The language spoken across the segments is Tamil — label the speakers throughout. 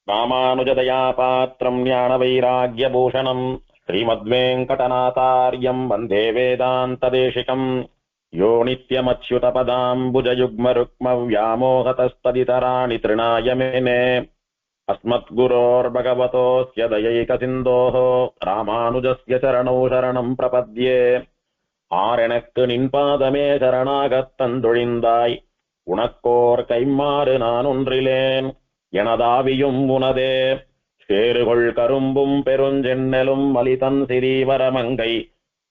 Speaker 1: ராமானுஜதயா பாத்திரம் ஞானவைராக்யபூஷணம் ஸ்ரீமத்வேங்கடநாதார்யம் வந்தே வேதாந்ததேசிகம் யோ நித்யமச்யுதபதாம்புஜயுக்மருக்மவ்யாமோகதஸ்ததிதராணி த்ரிணாய மேனே அஸ்மத்குரோர்பகவதோஸ்ய தயைகசிந்தோः ராமானுஜஸ்ய சரணௌ சரணம் பிரபத்யே ஆரெனக்கு நின்பாதமே சரணாகத்தந்தொழிந்தாய் உனக்கோர் கைம்மாறு நான் ஒன்றிலேன் எனதாவியும் உனதே சேறுகொள் கரும்பும் பெருஞ்சென்னலும் மலிதன் சிறீவரமங்கை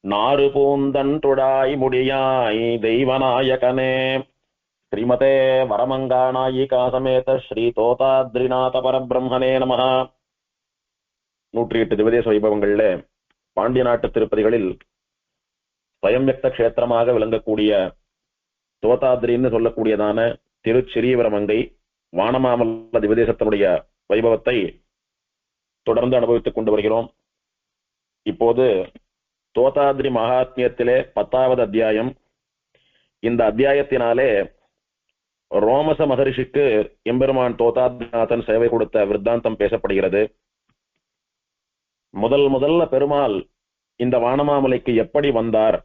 Speaker 1: நாறு பூந்தன் துடாய் முடியாய் தெய்வநாயகனே. ஸ்ரீமதே வரமங்காநாயிகா சமேத ஸ்ரீ தோதாத்ரிநாத பரபிரம்மனே நமஹ. 108 திவதேச வைபவங்கள்ல பாண்டிய நாட்டு திருப்பதிகளில் ஸ்வயம்யக்த கஷேத்திரமாக விளங்கக்கூடிய தோதாத்ரின்னு சொல்லக்கூடியதான திருச்சிறீவரமங்கை வானமாமல்ல திவதேசத்தினுடைய வைபவத்தை தொடர்ந்து அனுபவித்துக் கொண்டு வருகிறோம். இப்போது தோதாத்ரி மகாத்மியத்திலே 10வது அத்தியாயம். இந்த அத்தியாயத்தினாலே ரோமச மகரிஷிக்கு எம்பெருமான் தோதாத்ரிநாதன் சேவை கொடுத்த விருத்தாந்தம் பேசப்படுகிறது. முதல்ல பெருமாள் இந்த வானமாமலைக்கு எப்படி வந்தார்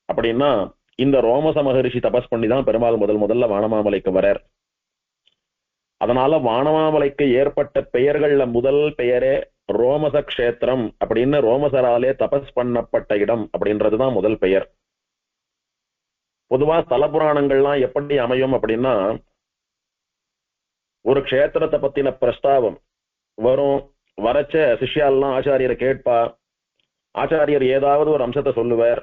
Speaker 1: அப்படின்னா, இந்த ரோமச மகரிஷி தபஸ் பண்ணிதான் பெருமாள் முதல்ல வானமாமலைக்கு வரார். அதனால வானமாமலைக்கு ஏற்பட்ட பெயர்கள்ல முதல் பெயரே ரோமச கஷேத்திரம் அப்படின்னு, ரோமசராலே தபஸ் பண்ணப்பட்ட இடம் அப்படின்றதுதான் முதல் பெயர். பொதுவா ஸ்தல புராணங்கள்லாம் எப்படி அமையும் அப்படின்னா, ஒரு க்ஷேத்திரத்தை பத்தின பிரஸ்தாவம் வரும், வரச்ச சிஷ்யாலாம் ஆச்சாரியரை கேட்பா, ஆச்சாரியர் ஏதாவது ஒரு அம்சத்தை சொல்லுவார்,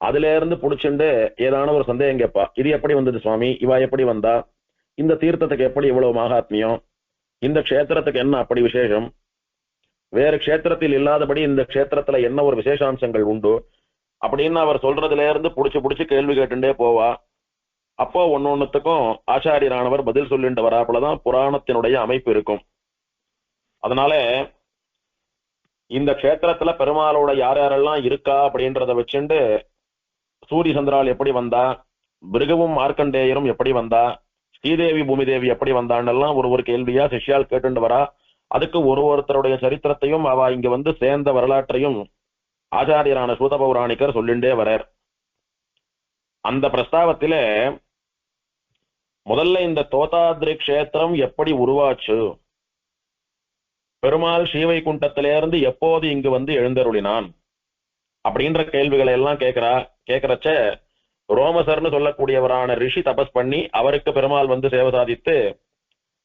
Speaker 1: அதுல இருந்து புடிச்சுண்டு ஏதான ஒரு சந்தேகம் கேட்பா. இது எப்படி வந்தது சுவாமி, இவா எப்படி வந்தா, இந்த தீர்த்தத்துக்கு எப்படி இவ்வளவு மகாத்மியம், இந்த க்ஷேத்திரத்துக்கு என்ன அப்படி விசேஷம், வேறு க்ஷேத்திரத்தில் இல்லாதபடி இந்த க்ஷேத்திரத்துல என்ன ஒரு விசேஷாம்சங்கள் உண்டு அப்படின்னு அவர் சொல்றதுல இருந்து புடிச்சு கேள்வி கேட்டுட்டே போவா. அப்போ ஒன்னொன்னுத்துக்கும் ஆச்சாரியரானவர் பதில் சொல்லிட்டு வராப்புலதான் புராணத்தினுடைய அமைப்பு இருக்கும். அதனால இந்த க்ஷேத்திரத்துல பெருமாளோட யார் யாரெல்லாம் இருக்கா அப்படின்றத வச்சுண்டு சூரிய சந்திரால் எப்படி வந்தா, பிருகுவும் மார்க்கண்டேயரும் எப்படி வந்தா, ஸ்ரீதேவி பூமிதேவி எப்படி வந்தான்னெல்லாம் ஒரு கேள்வியா சிஷ்யால் கேட்டு வரா. அதுக்கு ஒருத்தருடைய சரித்திரத்தையும் அவ இங்க வந்து சேர்ந்த வரலாற்றையும் ஆச்சாரியரான சூத பௌராணிகர் சொல்லிண்டே வரார். அந்த பிரஸ்தாவத்தில முதல்ல இந்த தோதாத்ரி கஷேத்திரம் எப்படி உருவாச்சு, பெருமாள் ஸ்ரீவைகுண்டத்திலிருந்து எப்போது இங்கு வந்து எழுந்தருளினான் அப்படின்ற கேள்விகளை எல்லாம் கேட்கிறச்ச ரோமசர்னு சொல்லக்கூடியவரான ரிஷி தபஸ் பண்ணி அவருக்கு பெருமாள் வந்து சேவை சாதித்து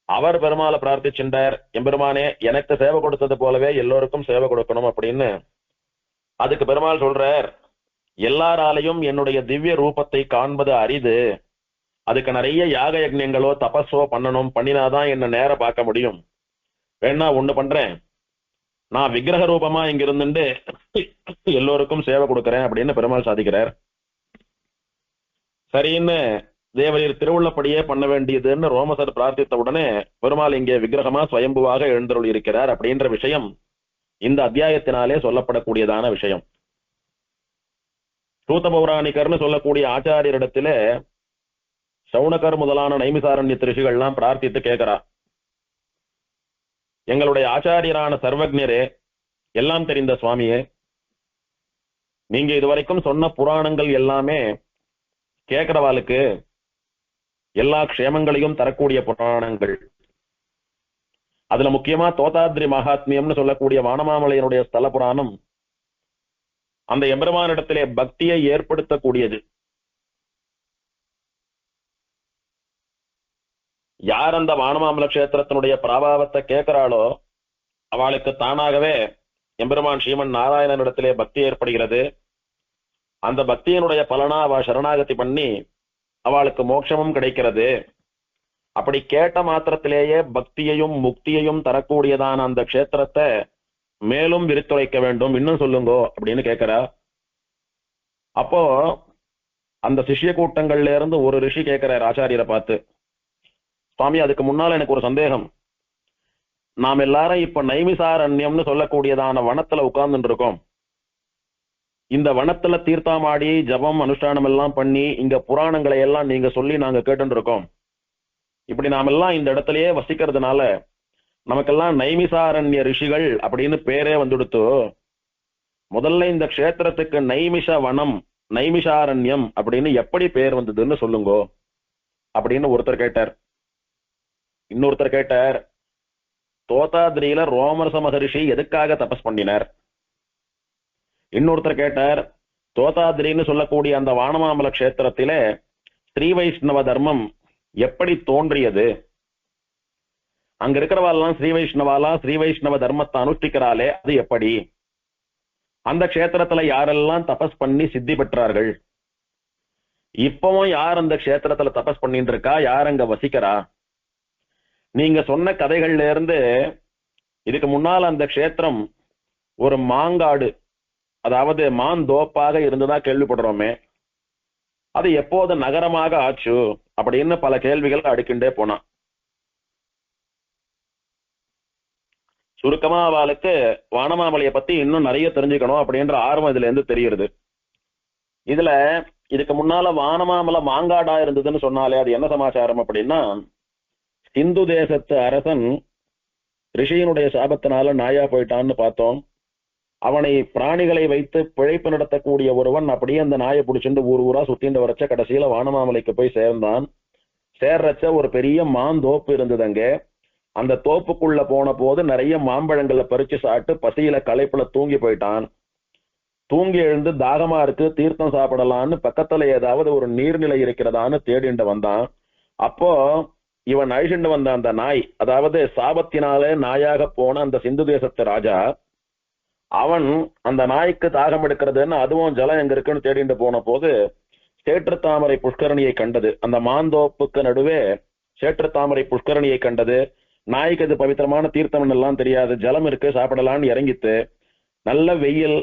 Speaker 1: அவர் பெருமாளை பிரார்த்திச்சுட்டார், எம்பெருமானே எனக்கு சேவை கொடுத்தது போலவே எல்லோருக்கும் சேவை கொடுக்கணும் அப்படின்னு. அதுக்கு பெருமாள் சொல்றார், எல்லாராலையும் என்னுடைய திவ்ய ரூபத்தை காண்பது அரிது, அதுக்கு நிறைய யாக யஜ்ஞங்களோ தபஸோ பண்ணினாதான் என்ன நேர பார்க்க முடியும், வேணா ஒண்ணு பண்றேன், நான் விக்கிரக ரூபமா இங்க இருந்துட்டு எல்லோருக்கும் சேவை கொடுக்கறேன் அப்படின்னு பெருமாள் சாதிக்கிறார். சரின்னு தேவரீர் திருவுள்ளப்படியே பண்ண வேண்டியதுன்னு ரோமசர் பிரார்த்தித்த உடனே பெருமாள் இங்கே விக்கிரகமா சுயம்புவாக எழுந்தருள் இருக்கிறார் அப்படின்ற விஷயம் இந்த அத்தியாயத்தினாலே சொல்லப்படக்கூடியதான விஷயம். சூத பௌராணிகர்னு சொல்லக்கூடிய ஆச்சாரியரிடத்தில சவுனகர் முதலான நைமிசாரண்ய ரிஷிகள்லாம் பிரார்த்தித்து கேட்கிறா, எங்களுடைய ஆச்சாரியரான சர்வஜ்ஞரே, எல்லாம் தெரிந்த சுவாமியே, நீங்க இதுவரைக்கும் சொன்ன புராணங்கள் எல்லாமே கேட்கிறவாளுக்கு எல்லா க்ஷேமங்களையும் தரக்கூடிய புராணங்கள். அதுல முக்கியமா தோதாத்ரி மகாத்மியம்னு சொல்லக்கூடிய வானமாமலையினுடைய ஸ்தல புராணம் அந்த எம்பெருமானிடத்திலே பக்தியை ஏற்படுத்தக்கூடியது. யார் அந்த வானமாமல கஷேத்திரத்தினுடைய பிரபாவத்தை கேட்கிறாளோ அவளுக்கு தானாகவே எம்பெருமான் ஸ்ரீமன் நாராயணனிடத்திலே பக்தி ஏற்படுகிறது. அந்த பக்தியினுடைய பலனா அவ சரணாகதி பண்ணி அவளுக்கு மோட்சமும் கிடைக்கிறது. அப்படி கேட்ட மாத்திரத்திலேயே பக்தியையும் முக்தியையும் தரக்கூடியதான அந்த க்ஷேத்திரத்தை மேலும் விரித்துரைக்க வேண்டும், இன்னும் சொல்லுங்கோ அப்படின்னு கேட்கிறா. அப்போ அந்த சிஷ்ய கூட்டங்கள்ல இருந்து ஒரு ரிஷி கேட்கிறார் ஆச்சாரியரை பார்த்து, சுவாமி அதுக்கு முன்னால எனக்கு ஒரு சந்தேகம், நாம் எல்லாரும் இப்ப நைமிசாரண்யம்னு சொல்லக்கூடியதான வனத்துல உட்கார்ந்துட்டு இருக்கோம், இந்த வனத்துல தீர்த்தாமாடி ஜபம் அனுஷ்டானம் எல்லாம் பண்ணி இங்க புராணங்களை எல்லாம் நீங்க சொல்லி நாங்க கேட்டு இருக்கோம். இப்படி நாமெல்லாம் இந்த இடத்திலேயே வசிக்கிறதுனால நமக்கெல்லாம் நைமிசாரண்ய ரிஷிகள் அப்படின்னு பேரே வந்துடுத்து. முதல்ல இந்த க்ஷேத்திரத்துக்கு நைமிஷ வனம், நைமிஷாரண்யம் அப்படின்னு எப்படி பேர் வந்ததுன்னு சொல்லுங்கோ அப்படின்னு ஒருத்தர் கேட்டார். இன்னொருத்தர் கேட்டார், தோதாதிரியில ரோமரச மகரிஷி எதுக்காக தபஸ் பண்ணினார்? இன்னொருத்தர் கேட்டார், தோதாதிரின்னு சொல்லக்கூடிய அந்த வானமாமல கஷேத்திரத்திலே ஸ்ரீ வைஷ்ணவ தர்மம் எப்படி தோன்றியது? அங்க இருக்கிறவாள்லாம் ஸ்ரீ வைஷ்ணவ தர்மத்தை அனுஷ்டிக்கிறாளே, அது எப்படி? அந்த க்ஷேத்திரத்துல யாரெல்லாம் தபஸ் பண்ணி சித்தி பெற்றார்கள்? இப்பவும் யார் அந்த க்ஷேத்திரத்துல தபஸ் பண்ணிட்டு இருக்கா? யார் அங்க வசிக்கிறா? நீங்க சொன்ன கதைகள்ல இருந்து இதுக்கு முன்னால் அந்த க்ஷேத்திரம் ஒரு மாங்காடு, அதாவது மாந்தோப்பாக இருந்துதா கேள்விப்படுறோமே, அது எப்போது நகரமாக ஆச்சு அப்படின்னு பல கேள்விகள் அடுக்கின்றே போனா. சுருக்கமா அவளுக்கு வானமாமலையை பத்தி இன்னும் நிறைய தெரிஞ்சுக்கணும் அப்படின்ற ஆர்வம் இதுல இருந்து தெரியுது. இதுல இதுக்கு முன்னால வானமாமலை மாங்காடா இருந்ததுன்னு சொன்னாலே அது என்ன சமாச்சாரம் அப்படின்னா, இந்து தேசத்து அரசன் ரிஷியினுடைய சாபத்தினால நாயா போயிட்டான்னு பார்த்தோம். அவனை பிராணிகளை வைத்து பிழைப்பு நடத்தக்கூடிய ஒருவன் அப்படியே அந்த நாயை பிடிச்சிட்டு ஊர் ஊரா சுத்திண்டு வரச்ச கடைசியில வானமாமலைக்கு போய் சேர்ந்தான். சேர்றச்ச ஒரு பெரிய மாந்தோப்பு இருந்தது அங்கே. அந்த தோப்புக்குள்ள போன போது நிறைய மாம்பழங்களை பறிச்சு சாப்பிட்டு பசியில களைப்புல தூங்கி போயிட்டான். தூங்கி எழுந்து தாகமா இருக்கு, தீர்த்தம் சாப்பிடலான்னு பக்கத்துல ஏதாவது ஒரு நீர்நிலை இருக்கிறதான்னு தேடிண்டு வந்தான். அப்போ இவன் அழிச்சுண்டு வந்த அந்த நாய், அதாவது சாபத்தினாலே நாயாக போன அந்த சிந்து தேசத்து ராஜா, அவன் அந்த நாய்க்கு தாகம் எடுக்கிறதுன்னு அதுவும் ஜலம் எங்க இருக்குன்னு தேடிண்டு போன போது சேற்றுத்தாமரை புஷ்கரணியை கண்டது. அந்த மாந்தோப்புக்கு நடுவே சேற்றுத்தாமரை புஷ்கரணியை கண்டது. நாய்க்கு அது பவித்திரமான தீர்த்தம் எல்லாம் தெரியாது, ஜலம் இருக்கு சாப்பிடலான்னு இறங்கித்து. நல்ல வெயில்,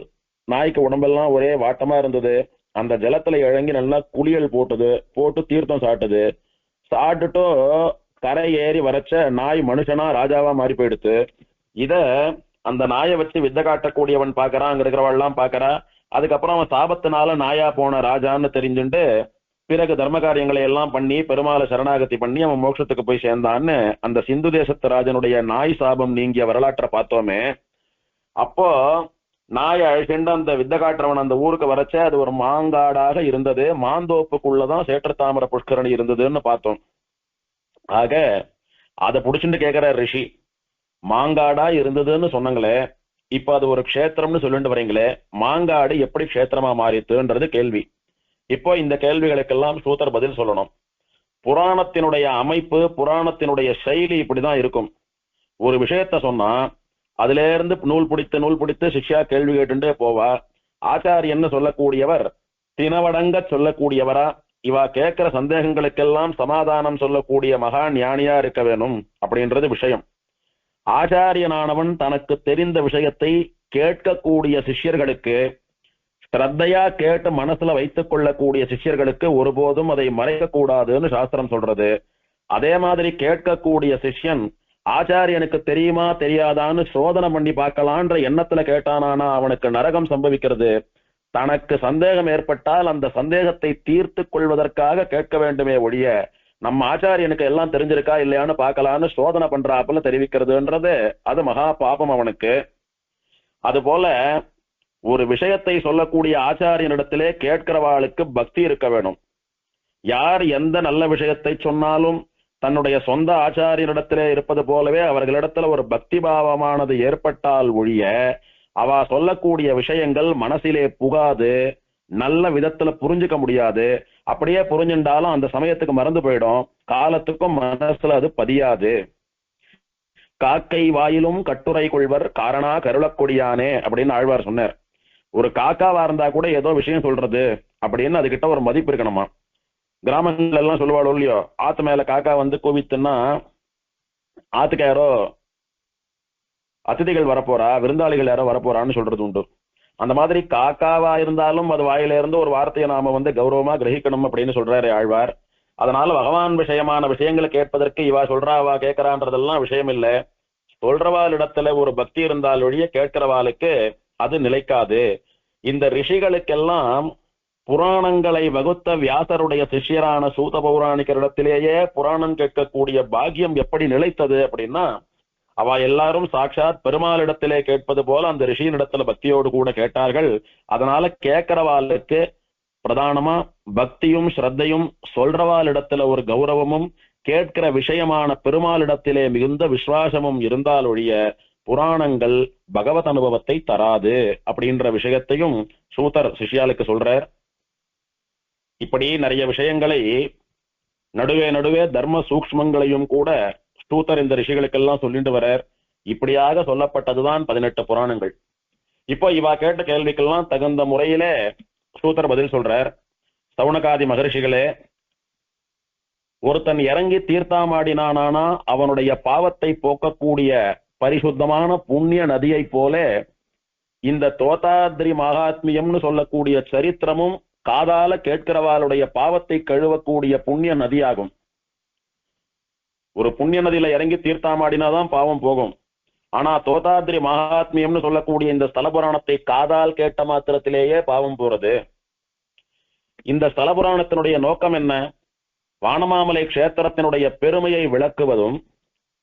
Speaker 1: நாய்க்கு உடம்பெல்லாம் ஒரே வாட்டமா இருந்தது. அந்த ஜலத்துல இறங்கி நல்லா குளியல் போட்டு தீர்த்தம் சாப்பிட்டது. சாப்பிட்டுட்டோ கரை ஏறி வரச்ச நாய் மனுஷனா ராஜாவா மாறி போயிடுத்து. இத அந்த நாயை வச்சு வித்தை காட்டக்கூடியவன் பாக்குறான், அங்க இருக்கிறவெல்லாம் பாக்குறா. அதுக்கப்புறம் அவன் சாபத்தினால நாயா போன ராஜான்னு தெரிஞ்சுட்டு பிறகு தர்ம காரியங்களை எல்லாம் பண்ணி பெருமாளை சரணாகதி பண்ணி அவன் மோட்சத்துக்கு போய் சேர்ந்தான்னு அந்த சிந்து தேசத்து ராஜனுடைய நாய் சாபம் நீங்கிய வரலாற்றை பார்த்தோமே. அப்போ நாயை அழிச்சுண்டு அந்த வித்தை காட்டுறவன் அந்த ஊருக்கு வரச்ச அது ஒரு மாங்காடாக இருந்தது. மாந்தோப்புக்குள்ளதான் சேற்றுத்தாமரை புஷ்கரணி இருந்ததுன்னு பார்த்தோம். ஆக அதை புடிச்சுட்டு கேட்கிற ரிஷி, மாங்காடா இருந்ததுன்னு சொன்னாங்களே, இப்ப அது ஒரு க்ஷேத்திரம்னு சொல்லிட்டு வரீங்களே, மாங்காடு எப்படி க்ஷேத்திரமா மாறித்துன்றது கேள்வி. இப்போ இந்த கேள்விகளுக்கெல்லாம் சூத்தர் பதில் சொல்லணும். புராணத்தினுடைய அமைப்பு, புராணத்தினுடைய செயலி இப்படிதான் இருக்கும். ஒரு விஷயத்த சொன்னா அதுல இருந்து நூல் பிடித்து சிஷ்யா கேள்வி கேட்டுட்டே போவா. ஆச்சாரியன்னு சொல்லக்கூடியவர் தினவடங்க சொல்லக்கூடியவரா, இவா கேட்கிற சந்தேகங்களுக்கெல்லாம் சமாதானம் சொல்லக்கூடிய மகா ஞானியா இருக்க வேணும் அப்படின்றது விஷயம். ஆச்சாரியனானவன் தனக்கு தெரிந்த விஷயத்தை கேட்கக்கூடிய சிஷ்யர்களுக்கு, ஸ்ரத்தையா கேட்டு மனசுல வைத்துக் கொள்ளக்கூடிய சிஷ்யர்களுக்கு ஒருபோதும் அதை மறைக்க கூடாதுன்னு சாஸ்திரம் சொல்றது. அதே மாதிரி கேட்கக்கூடிய சிஷ்யன் ஆச்சாரியனுக்கு தெரியுமா தெரியாதான்னு சோதனை பண்ணி பார்க்கலான்ற எண்ணத்துல கேட்டானானா அவனுக்கு நரகம் சம்பவிக்கிறது. தனக்கு சந்தேகம் ஏற்பட்டால் அந்த சந்தேகத்தை தீர்த்து கொள்வதற்காக கேட்க வேண்டுமே ஒழிய நம்ம ஆச்சாரியனுக்கு எல்லாம் தெரிஞ்சிருக்கா இல்லையான்னு பார்க்கலான்னு சோதனை பண்றாப்புல தெரிவிக்கிறதுன்றது அது மகா பாபம் அவனுக்கு. அதுபோல ஒரு விஷயத்தை சொல்லக்கூடிய ஆச்சாரியனிடத்திலே கேட்கிறவாளுக்கு பக்தி இருக்க வேணும். யார் எந்த நல்ல விஷயத்தை சொன்னாலும் தன்னுடைய சொந்த ஆச்சாரியனிடத்திலே இருப்பது போலவே அவர்களிடத்துல ஒரு பக்தி பாவமானது ஏற்பட்டால் ஒழிய அவ சொல்லக்கூடிய விஷயங்கள் மனசிலே புகாது, நல்ல விதத்துல புரிஞ்சுக்க முடியாது. அப்படியே புரிஞ்சுட்டாலும் அந்த சமயத்துக்கு மறந்து போயிடும், காலத்துக்கும் மனசுல அது பதியாது. காக்கை வாயிலும் கட்டுரை கொள்வர் காரணா கருளக்கொடியானே அப்படின்னு ஆழ்வார் சொன்னார். ஒரு காக்காவா இருந்தா கூட ஏதோ விஷயம் சொல்றது அப்படின்னு அதுகிட்ட ஒரு மதிப்பு இருக்கணுமா. கிராமங்கள் எல்லாம் சொல்லுவாளோ இல்லையோ, ஆத்து மேல காக்கா வந்து கூவித்துன்னா ஆத்துக்கு யாரோ அதிதிகள் வரப்போறா, விருந்தாளிகள் யாரோ வரப்போறான்னு சொல்றது உண்டு. அந்த மாதிரி காக்காவா இருந்தாலும் அது வாயில இருந்து ஒரு வார்த்தையை நாம கௌரவமா கிரகிக்கணும் அப்படின்னு சொல்றாரு ஆழ்வார். அதனால பகவான் விஷயமான விஷயங்களை கேட்பதற்கு இவா சொல்றா அவா கேட்கறான்றதெல்லாம் விஷயம் இல்லை. சொல்றவாளிடத்துல ஒரு பக்தி இருந்தால் ஒழிய கேட்கிறவாளுக்கு அது நிலைக்காது. இந்த ரிஷிகளுக்கெல்லாம் புராணங்களை வகுத்த வியாசருடைய சிஷ்யரான சூத பௌராணிகரிடத்திலேயே புராணம் கேட்கக்கூடிய பாக்கியம் எப்படி நிலைத்தது அப்படின்னா, அவ எல்லாரும் சாட்சாத் பெருமாளிடத்திலே கேட்பது போல அந்த ரிஷியினிடத்துல பக்தியோடு கூட கேட்டார்கள். அதனால கேட்கிறவாளுக்கு பிரதானமா பக்தியும் ஸ்ரத்தையும், சொல்றவாளிடத்துல ஒரு கௌரவமும், கேட்கிற விஷயமான பெருமாளிடத்திலே மிகுந்த விசுவாசமும் இருந்தால் ஒழிய புராணங்கள் பகவத் அனுபவத்தை தராது அப்படின்ற விஷயத்தையும் சூதர் சிஷ்யாளுக்கு சொல்றார். இப்படி நிறைய விஷயங்களை நடுவே நடுவே தர்ம சூக்ஷ்மங்களையும் கூட சூதர் இந்த ரிஷிகளுக்கெல்லாம் சொல்லிட்டு வரார். இப்படியாக சொல்லப்பட்டதுதான் 18 புராணங்கள். இப்போ இவா கேட்ட கேள்விக்கெல்லாம் தகுந்த முறையிலே சூதர் பதில் சொல்றார். சவுனகாதி மகரிஷிகளே, ஒருத்தன் இறங்கி தீர்த்தாமாடினானா அவனுடைய பாவத்தை போக்கக்கூடிய பரிசுத்தமான புண்ணிய நதியை போல இந்த தோதாத்ரி மகாத்மியம்னு சொல்லக்கூடிய சரித்திரமும் காதால கேட்கிறவாளுடைய பாவத்தை கழுவக்கூடிய புண்ணிய நதியாகும். ஒரு புண்ணிய நதியில இறங்கி தீர்த்தாமாடினாதான் பாவம் போகும். ஆனா தோதாத்ரி மகாத்மியம்னு சொல்லக்கூடிய இந்த ஸ்தல புராணத்தை காதால் கேட்ட மாத்திரத்திலேயே பாவம் போறது. இந்த ஸ்தல புராணத்தினுடைய நோக்கம் என்ன? வானமாமலை கஷேத்திரத்தினுடைய பெருமையை விளக்குவதும்,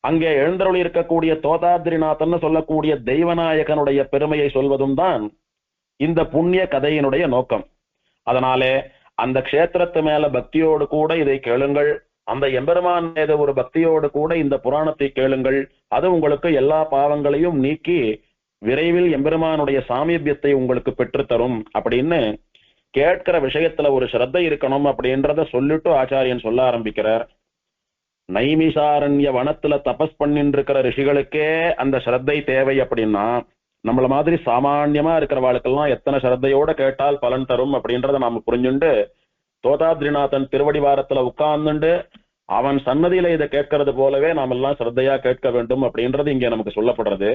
Speaker 1: அங்கே எழுந்தருளி இருக்கக்கூடிய தோதாத்ரிநாதன் சொல்லக்கூடிய தெய்வநாயகனுடைய பெருமையை சொல்வதும் தான் இந்த புண்ணிய கதையினுடைய நோக்கம். அதனாலே அந்த க்ஷேத்திரத்து மேல பக்தியோடு கூட இதை கேளுங்கள், அந்த எம்பெருமான் மீது ஒரு பக்தியோடு கூட இந்த புராணத்தை கேளுங்கள். அது உங்களுக்கு எல்லா பாவங்களையும் நீக்கி விரைவில் எம்பெருமானுடைய சாமீபியத்தை உங்களுக்கு பெற்றுத்தரும் அப்படின்னு கேட்கிற விஷயத்துல ஒரு ஸ்ரத்தை இருக்கணும் அப்படின்றத சொல்லிட்டு ஆச்சாரியன் சொல்ல ஆரம்பிக்கிறார். நைமிசாரண்ய வனத்துல தபஸ் பண்ணிட்டு இருக்கிற ரிஷிகளுக்கே அந்த ஸ்ரத்தை தேவை அப்படின்னா, நம்மள மாதிரி சாமான்யமா இருக்கிறவாளுக்கெல்லாம் எத்தனை ஸ்ரத்தையோட கேட்டால் பலன் தரும் அப்படின்றத நாம புரிஞ்சுண்டு தோதாத்ரிநாதன் திருவடிவாரத்துல உட்கார்ந்துண்டு அவன் சன்னதியில இதை கேட்கறது போலவே நாம எல்லாம் ஸ்ரத்தையா கேட்க வேண்டும் அப்படின்றது இங்க நமக்கு சொல்லப்படுறது.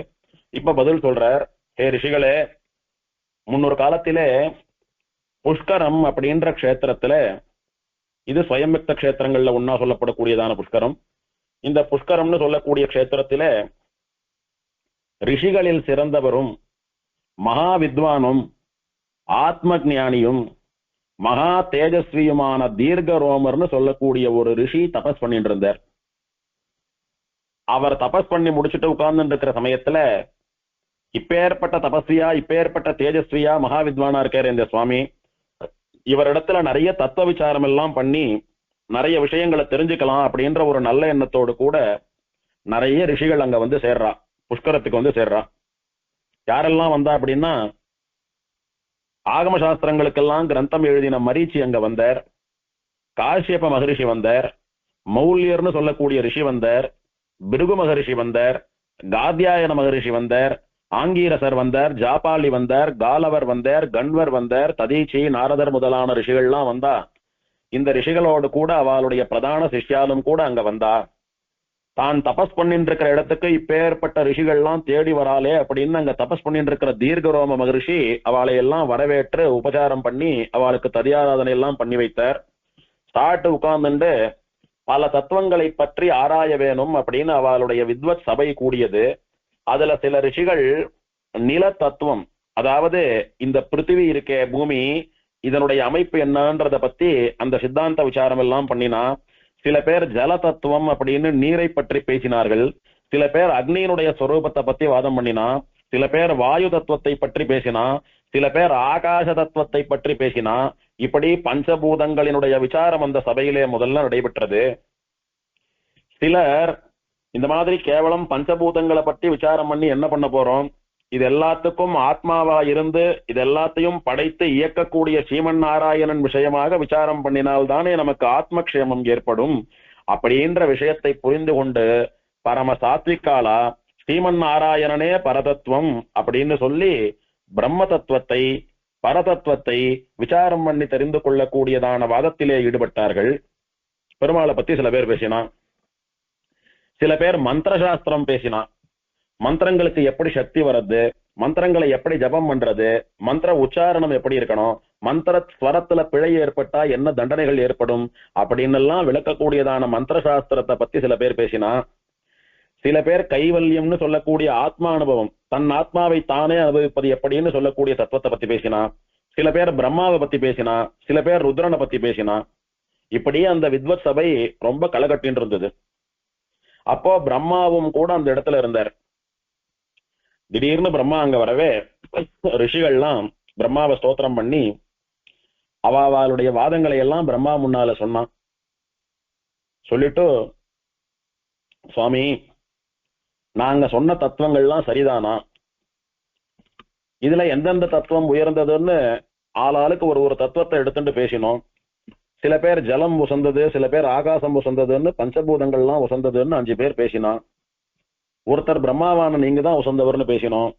Speaker 1: இப்ப பதில் சொல்றார். ஹே ரிஷிகளே, முன்னொரு காலத்திலே புஷ்கரம் அப்படின்ற க்ஷேத்திரத்துல, இது ஸ்வயம்யுக்த க்ஷேத்திரங்கள்ல ஒன்னா சொல்லப்படக்கூடியதான புஷ்கரம். இந்த புஷ்கரம்னு சொல்லக்கூடிய க்ஷேத்திரத்தில ரிஷிகளில் சிறந்தவரும் மகா வித்வானும் ஆத்ம ஞானியும் மகா தேஜஸ்வியுமான தீர்க்கரோமர்னு சொல்லக்கூடிய ஒரு ரிஷி தபஸ் பண்ணிட்டு இருந்தார். அவர் தபஸ் பண்ணி முடிச்சுட்டு உட்கார்ந்து இருக்கிற சமயத்துல இப்பேற்பட்ட தபஸ்வியா, இப்பேற்பட்ட தேஜஸ்வியா, மகா வித்வானா இருக்காரு இந்த சுவாமி. இவரிடத்துல நிறைய தத்துவ விசாரம் எல்லாம் பண்ணி நிறைய விஷயங்களை தெரிஞ்சுக்கலாம் அப்படின்ற ஒரு நல்ல எண்ணத்தோடு கூட நிறைய ரிஷிகள் அங்க வந்து சேர்றா, புஷ்கரத்துக்கு வந்து சேர்றா. யாரெல்லாம் வந்தா அப்படின்னா, ஆகம சாஸ்திரங்களுக்கெல்லாம் கிரந்தம் எழுதின மரீச்சி அங்க வந்தார், காஷ்யப மகரிஷி வந்தார், மௌல்யர்னு சொல்லக்கூடிய ரிஷி வந்தார், பிருகு மகரிஷி வந்தார், காத்யாயன மகரிஷி வந்தார், ஆங்கீரசர் வந்தார், ஜாபாலி வந்தார், காலவர் வந்தார், கண்வர் வந்தார், ததீச்சி, நாரதர் முதலான ரிஷிகள்லாம் வந்தா. இந்த ரிஷிகளோடு கூட அவளுடைய பிரதான சிஷ்யாலும் கூட அங்க வந்தா. தான் தபஸ் பண்ணிட்டு இருக்கிற இடத்துக்கு இப்பேற்பட்ட ரிஷிகள்லாம் தேடி வராளே அப்படின்னு அங்க தபஸ் பண்ணிட்டு இருக்கிற தீர்க்கரோம மகரிஷி அவளை எல்லாம் வரவேற்று உபச்சாரம் பண்ணி அவளுக்கு ததியாராதனை எல்லாம் பண்ணி வைத்தார். சாட்டு உட்கார்ந்துட்டு பல தத்துவங்களை பற்றி ஆராய வேணும் அப்படின்னு அவளுடைய வித்வத் சபை கூடியது. அதுல சில ரிஷிகள் நில தத்துவம், அதாவது இந்த பிருத்திவி இருக்கே பூமி, இதனுடைய அமைப்பு என்னன்றத பத்தி அந்த சித்தாந்த விசாரம் எல்லாம் பண்ணினா. சில பேர் ஜல தத்துவம் அப்படின்னு நீரை பற்றி பேசினார்கள். சில பேர் அக்னியினுடைய சொரூபத்தை பத்தி வாதம் பண்ணினா. சில பேர் வாயு தத்துவத்தை பற்றி பேசினா. சில பேர் ஆகாச தத்துவத்தை பற்றி பேசினா. இப்படி பஞ்சபூதங்களினுடைய விசாரம் அந்த சபையிலே முதல்ல நடைபெற்றது. சிலர் இந்த மாதிரி கேவலம் பஞ்சபூதங்களை பற்றி விசாரம் பண்ணி என்ன பண்ண போறோம், இது எல்லாத்துக்கும் ஆத்மாவா இருந்து இது எல்லாத்தையும் படைத்து இயக்கக்கூடிய ஸ்ரீமன் நாராயணன் விஷயமாக விசாரம் பண்ணினால்தானே நமக்கு ஆத்மக்ஷேமம் ஏற்படும் அப்படின்ற விஷயத்தை புரிந்து கொண்டு பரம சாத்விகாலா ஸ்ரீமன் நாராயணனே பரதத்துவம் அப்படின்னு சொல்லி பிரம்ம தத்துவத்தை, பரதத்துவத்தை விசாரம் பண்ணி தெரிந்து கொள்ளக்கூடியதான வாதத்திலே ஈடுபட்டார்கள். பெருமாளை பத்தி சில பேர் பேசினா. சில பேர் மந்திர சாஸ்திரம் பேசினா. மந்திரங்களுக்கு எப்படி சக்தி வர்றது, மந்திரங்களை எப்படி ஜபம் பண்றது, மந்திர உச்சாரணம் எப்படி இருக்கணும், மந்திர ஸ்வரத்துல பிழை ஏற்பட்டா என்ன தண்டனைகள் ஏற்படும் அப்படின்னு எல்லாம் விளக்கக்கூடியதான மந்திர சாஸ்திரத்தை பத்தி சில பேர் பேசினா. சில பேர் கைவல்யம்னு சொல்லக்கூடிய ஆத்மா அனுபவம், தன் ஆத்மாவை தானே அனுபவிப்பது எப்படின்னு சொல்லக்கூடிய தத்துவத்தை பத்தி பேசினா. சில பேர் பிரம்மாவை பத்தி பேசினா. சில பேர் ருத்ரனை பத்தி பேசினா. இப்படியே அந்த வித்வத் சபை ரொம்ப களகட்டின்னு இருந்தது. அப்போ பிரம்மாவும் கூட அந்த இடத்துல இருந்தார். திடீர்னு பிரம்மா அங்க வரவே ரிஷிகள்லாம் பிரம்மாவை ஸ்தோத்திரம் பண்ணி அவளுடைய வாதங்களை எல்லாம் பிரம்மா முன்னால சொன்னான். சொல்லிட்டு, சுவாமி, நாங்க சொன்ன தத்துவங்கள்லாம் சரிதானா, இதுல எந்தெந்த தத்துவம் உயர்ந்ததுன்னு ஆளாளுக்கு ஒரு ஒரு தத்துவத்தை எடுத்துட்டு பேசினோம். சில பேர் ஜலம் உசந்தது, சில பேர் ஆகாசம் உசந்ததுன்னு, பஞ்சபூதங்கள்லாம் உசந்ததுன்னு 5 பேர் பேசினான். ஒருத்தர் பிரம்மாவான நீங்க தான் உசந்தவர்னு பேசினோம்.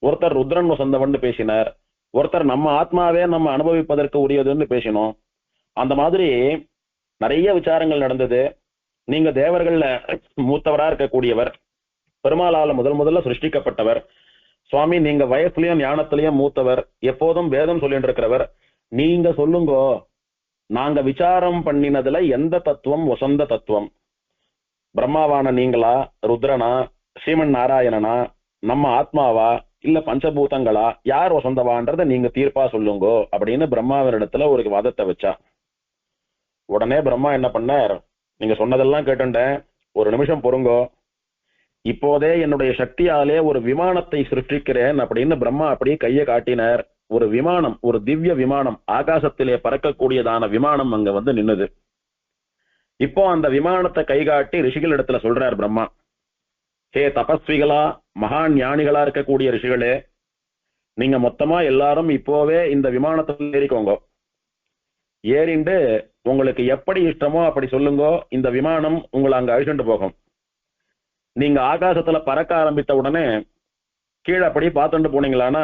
Speaker 1: ஒருத்தர் ருத்ரன் உசந்தவன் பேசினார். ஒருத்தர் நம்ம ஆத்மாவே நம்ம அனுபவிப்பதற்கு உரியதுன்னு பேசினோம். அந்த மாதிரி நிறைய விசாரங்கள் நடந்தது. நீங்க தேவர்கள்ல மூத்தவரா இருக்கக்கூடியவர், பெருமாளால முதல்ல சிருஷ்டிக்கப்பட்டவர். சுவாமி, நீங்க வயசுலயும் ஞானத்திலயும் மூத்தவர், எப்போதும் வேதம் சொல்லிட்டு இருக்கிறவர். நீங்க சொல்லுங்கோ, நாங்க விசாரம் பண்ணினதுல எந்த தத்துவம் வசந்த தத்துவம்? பிரம்மாவான நீங்களா, ருத்ரனா, ஸ்ரீமன் நாராயணனா, நம்ம ஆத்மாவா, இல்ல பஞ்சபூதங்களா, யார் வசந்தவான்றத நீங்க தீர்ப்பா சொல்லுங்கோ அப்படின்னு பிரம்மாவினிடத்துல ஒரு வாதத்தை வச்சா. உடனே பிரம்மா என்ன பண்ணார், நீங்க சொன்னதெல்லாம் கேட்டுட்டேன், ஒரு நிமிஷம் பொறுங்கோ, இப்போதே என்னுடைய சக்தியாலே ஒரு விமானத்தை சிருஷ்டிக்கிறேன் அப்படின்னு பிரம்மா அப்படியே கையை காட்டினார். ஒரு விமானம், ஒரு திவ்ய விமானம், ஆகாசத்திலே பறக்கக்கூடியதான விமானம் அங்க வந்து நின்னுது. இப்போ அந்த விமானத்தை கைகாட்டி ரிஷிகள் இடத்துல சொல்றார் பிரம்மா, ஹே தபஸ்விகளா, மகா ஞானிகளா இருக்கக்கூடிய ரிஷிகளே, நீங்க மொத்தமா எல்லாரும் இப்போவே இந்த விமானத்தில் ஏறிக்கோங்க. ஏறிண்டு உங்களுக்கு எப்படி இஷ்டமோ அப்படி சொல்லுங்க, இந்த விமானம் உங்களை அங்க அழிச்சுட்டு போகும். நீங்க ஆகாசத்துல பறக்க ஆரம்பித்த உடனே கீழே அப்படி பார்த்துட்டு போனீங்களான்னா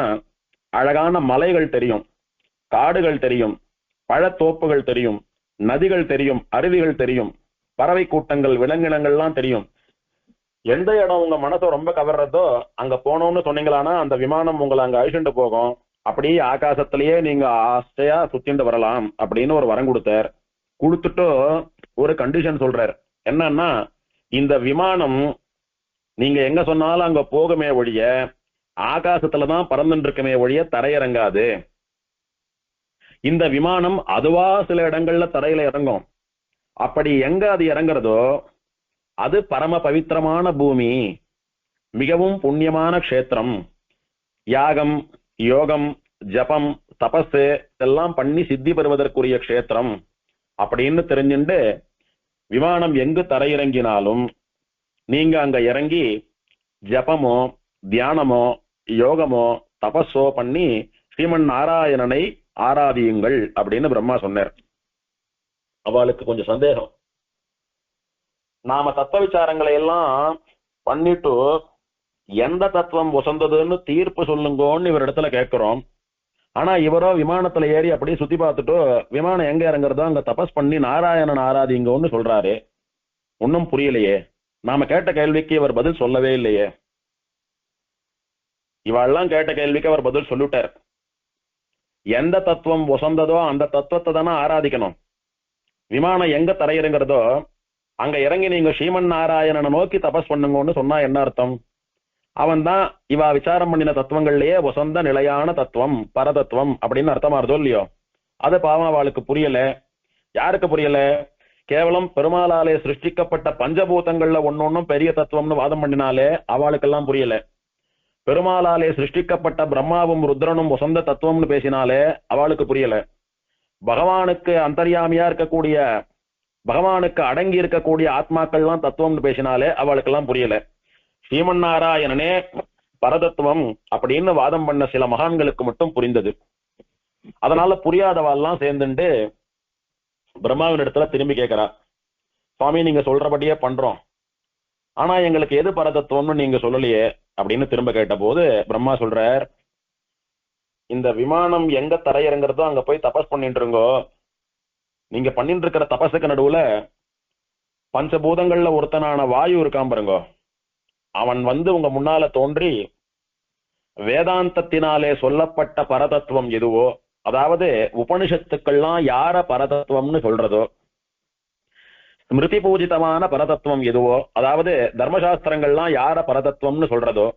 Speaker 1: அழகான மலைகள் தெரியும், காடுகள் தெரியும், பழத்தோப்புகள் தெரியும், நதிகள் தெரியும், அருவிகள் தெரியும், பறவை கூட்டங்கள், விலங்கினங்கள்லாம் தெரியும். எந்த இடம் உங்க மனசை ரொம்ப கவர்றதோ அங்க போனோம்னு சொன்னீங்களான்னா அந்த விமானம் உங்களை அங்க அழிச்சுட்டு போகும். அப்படியே ஆகாசத்திலேயே நீங்க ஆசையா சுத்திண்டு வரலாம் அப்படின்னு ஒரு வரம் கொடுத்தார். கொடுத்துட்டு ஒரு கண்டிஷன் சொல்றார். என்னன்னா, இந்த விமானம் நீங்க எங்க சொன்னாலும் அங்க போகுமே ஒழிய ஆகாசத்துலதான் பறந்துட்டு இருக்குமே ஒழிய தரையிறங்காது. இந்த விமானம் அதுவா சில இடங்கள்ல தரையில இறங்கும். அப்படி எங்க அது இறங்குறதோ அது பரம பவித்திரமான பூமி, மிகவும் புண்ணியமான க்ஷேத்திரம், யாகம், யோகம், ஜபம், தபஸ் எல்லாம் பண்ணி சித்தி பெறுவதற்குரிய க்ஷேத்திரம் அப்படின்னு தெரிஞ்சுண்டு விமானம் எங்கு தரையிறங்கினாலும் நீங்க அங்க இறங்கி ஜபமோ தியானமோ யோகமோ தபஸோ பண்ணி ஸ்ரீமன் நாராயணனை ஆராதியுங்கள் அப்படின்னு பிரம்மா சொன்னார். அவளுக்கு கொஞ்சம் சந்தேகம். நாம தத்துவ விசாரங்களை எல்லாம் பண்ணிட்டு எந்த தத்துவம் வசந்ததுன்னு தீர்ப்பு சொல்லுங்கன்னு இவர் இடத்துல கேட்கிறோம். ஆனா இவரோ விமானத்துல ஏறி அப்படியே சுத்தி பார்த்துட்டு விமானம் எங்க இறங்குறதோ அங்க தபஸ் பண்ணி நாராயணன் ஆராதிங்கன்னு சொல்றாரு. ஒன்னும் புரியலையே. நாம கேட்ட கேள்விக்கு இவர் பதில் சொல்லவே இல்லையே. இவெல்லாம் கேட்ட கேள்விக்கு அவர் பதில் சொல்லிட்டார். எந்த தத்துவம் வசந்ததோ அந்த தத்துவத்தை தானே ஆராதிக்கணும். விமானம் எங்க தரையிறங்குறதோ அங்க இறங்கி நீங்க ஸ்ரீமன் நாராயணனை நோக்கி தபஸ் பண்ணுங்கன்னு சொன்னா என்ன அர்த்தம்? அவன் தான் இவா விசாரம் பண்ணின தத்துவங்கள்லயே வசந்த நிலையான தத்துவம், பரதத்துவம் அப்படின்னு அர்த்தமாறுதோ இல்லையோ? அது பாவம் அவளுக்கு புரியல. யாருக்கு புரியல? கேவலம் பெருமாளாலே சிருஷ்டிக்கப்பட்ட பஞ்சபூதங்கள்ல ஒன்னொன்னும் பெரிய தத்துவம்னு வாதம் பண்ணினாலே அவளுக்கெல்லாம் புரியல. பெருமாளாலே சிருஷ்டிக்கப்பட்ட பிரம்மாவும் ருத்ரனும் வசந்த தத்துவம்னு பேசினாலே அவளுக்கு புரியல. பகவானுக்கு அந்தர்யாமியா இருக்கக்கூடிய, பகவானுக்கு அடங்கி இருக்கக்கூடிய ஆத்மாக்கள்லாம் தத்துவம்னு பேசினாலே அவளுக்கெல்லாம் புரியல. ஸ்ரீமன் நாராயணனே பரதத்துவம் அப்படின்னு வாதம் பண்ண சில மகான்களுக்கு மட்டும் புரிந்தது. அதனால புரியாதவாள்லாம் சேர்ந்துட்டு பிரம்மாவின் இடத்துல திரும்பி கேட்கிறா, சுவாமி நீங்க சொல்றபடியே பண்றோம், ஆனா எங்களுக்கு எது பரதத்துவம்னு நீங்க சொல்லலையே அப்படின்னு திரும்ப கேட்ட போது பிரம்மா சொல்றார், இந்த விமானம் எங்க தரையிறங்குறதோ அங்க போய் தபஸ் பண்ணிட்டு இருங்கோ. நீங்க பண்ணிட்டு இருக்கிற தபஸுக்கு நடுவுல பஞ்சபூதங்கள்ல ஒருத்தனான வாயு இருக்கான் பாருங்க, அவன் வந்து உங்க முன்னால தோன்றி வேதாந்தத்தினாலே சொல்லப்பட்ட பரதத்துவம் எதுவோ, அதாவது உபனிஷத்துக்கள்லாம் யார பரதத்துவம்னு சொல்றதோ, ஸ்மிருதி பூஜிதமான பரதத்துவம் எதுவோ, அதாவது தர்மசாஸ்திரங்கள்லாம் யார பரதத்துவம்னு சொல்றதோ,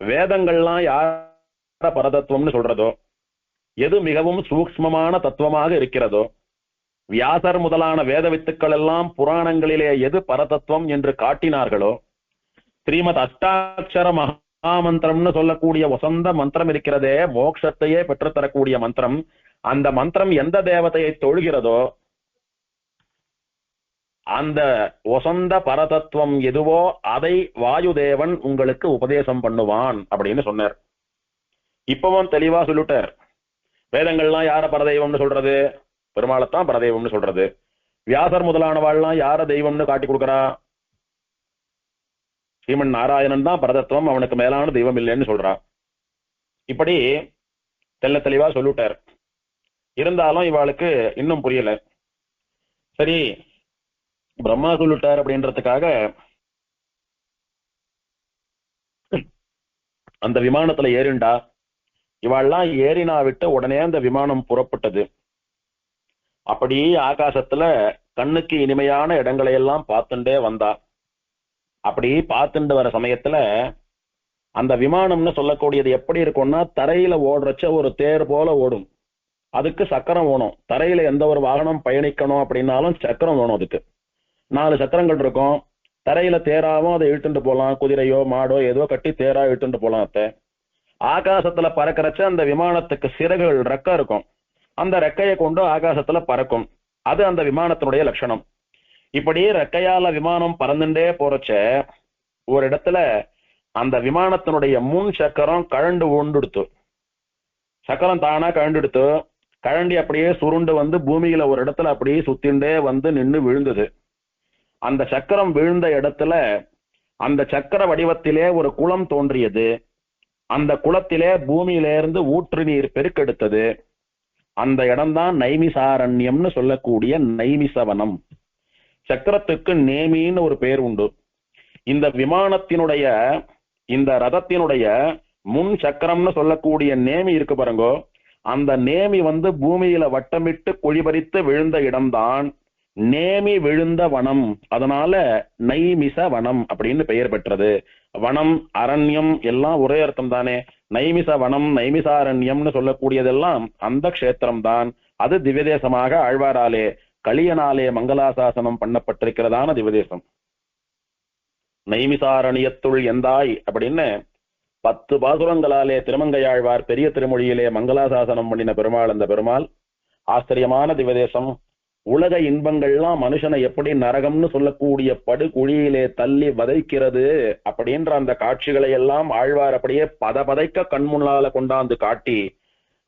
Speaker 1: வேதங்கள்லாம் யார பரதத்துவம்னு சொல்றதோ, எது மிகவும் சூக்ஷ்மமான தத்துவமாக இருக்கிறதோ வியாசர் முதலான வேத வித்துக்கள் எல்லாம் புராணங்களிலே எது பரதத்துவம் என்று காட்டினார்களோ, ஸ்ரீமத் அஷ்டாட்சர மகாமந்திரம்னு சொல்லக்கூடிய வசந்த மந்திரம் இருக்கிறதே, மோட்சத்தையே பெற்றுத்தரக்கூடிய மந்திரம், அந்த மந்திரம் எந்த தேவதையை தொழுகிறதோ அந்த வசந்த பரதத்துவம் எதுவோ அதை வாயுதேவன் உங்களுக்கு உபதேசம் பண்ணுவான் அப்படின்னு சொன்னார். இப்பவும் தெளிவா சொல்லிட்டார். வேதங்கள்லாம் யார பரதெய்வம்னு சொல்றது? பெருமாளைத்தான் பரதெய்வம்னு சொல்றது. வியாசர் முதலானவாள்லாம் யார தெய்வம்னு காட்டி கொடுக்கறா? ஸ்ரீமன் நாராயணன் தான் பரதத்துவம், அவனுக்கு மேலான தெய்வம் இல்லைன்னு சொல்றா. இப்படி தெல்ல தெளிவா சொல்லிட்டார். இருந்தாலும் இவாளுக்கு இன்னும் புரியல. சரி, பிரம்மா சொல்லிட்டார் அப்படின்றதுக்காக அந்த விமானத்துல ஏறிண்டா. இவாள்லாம் ஏறினா விட்டு உடனே அந்த விமானம் புறப்பட்டது. அப்படி ஆகாசத்துல கண்ணுக்கு இனிமையான இடங்களை எல்லாம் பார்த்துட்டே வந்தா. அப்படி பார்த்துட்டு வர சமயத்துல அந்த விமானம்னு சொல்லக்கூடியது எப்படி இருக்கும்னா, தரையில ஓடுறச்ச ஒரு தேர் போல ஓடும். அதுக்கு சக்கரம் வேணும். தரையில எந்த ஒரு வாகனம் பயணிக்கணும் அப்படின்னாலும் சக்கரம் வேணும். அதுக்கு 4 சக்கரங்கள் இருக்கும். தரையில தேராவும் அதை இழுத்துட்டு போலாம். குதிரையோ மாடோ ஏதோ கட்டி தேரா இழுத்துட்டு போலாம். ஆகாசத்துல பறக்கிறச்ச அந்த விமானத்துக்கு சிறகுகள், ரெக்கை இருக்கும். அந்த ரெக்கையை கொண்டு ஆகாசத்துல பறக்கும். அது அந்த விமானத்தினுடைய லட்சணம். இப்படி ரெக்கையால விமானம் பறந்துட்டே போறச்ச ஒரு இடத்துல அந்த விமானத்தினுடைய முன் சக்கரம் கழண்டு உண்டுடுத்து. சக்கரம் தானா கழண்டுடுத்து. கழண்டி அப்படியே சுருண்டு வந்து பூமியில ஒரு இடத்துல அப்படியே சுத்திண்டே வந்து நின்று விழுந்தது. அந்த சக்கரம் விழுந்த இடத்துல அந்த சக்கர வடிவத்திலே ஒரு குளம் தோன்றியது. அந்த குளத்திலே பூமியிலிருந்து ஊற்று நீர் பெருக்கெடுத்தது. அந்த இடம்தான் நைமிசாரண்யம்னு சொல்லக்கூடிய நைமிசவனம். சக்கரத்துக்கு நேமின்னு ஒரு பேர் உண்டு. இந்த விமானத்தினுடைய, இந்த ரதத்தினுடைய முன் சக்கரம்னு சொல்லக்கூடிய நேமி இருக்கு பாருங்கோ, அந்த நேமி வந்து பூமியில வட்டமிட்டு குழிபறித்து விழுந்த இடம்தான் நேமி விழுந்த வனம். அதனால நைமிச வனம் அப்படின்னு பெயர் பெற்றது. வனம், அரண்யம் எல்லாம் ஒரே அர்த்தம் தானே. நைமிச வனம், நைமிசாரண்யம்னு சொல்லக்கூடியதெல்லாம் அந்த க்ஷேத்திரம் தான். அது திவ்யதேசமாக ஆழ்வாராலே களியனாலே மங்களாசாசனம் பண்ணப்பட்டிருக்கிறதான திவ்யதேசம். நைமிசாரண்யத்துள் எந்தாய் அப்படின்னு 10 பாசுரங்களாலே திருமங்கையாழ்வார் பெரிய திருமொழியிலே மங்களாசாசனம் பண்ணின பெருமாள் அந்த பெருமாள். ஆச்சரியமான திவ்யதேசம். உலக இன்பங்கள்லாம் மனுஷனை எப்படி நரகம்னு சொல்லக்கூடிய படுகுழியிலே தள்ளி வதைக்கிறது அப்படின்ற அந்த காட்சிகளை எல்லாம் ஆழ்வார் அப்படியே பதைக்க கண்முன்னால கொண்டாந்து காட்டி,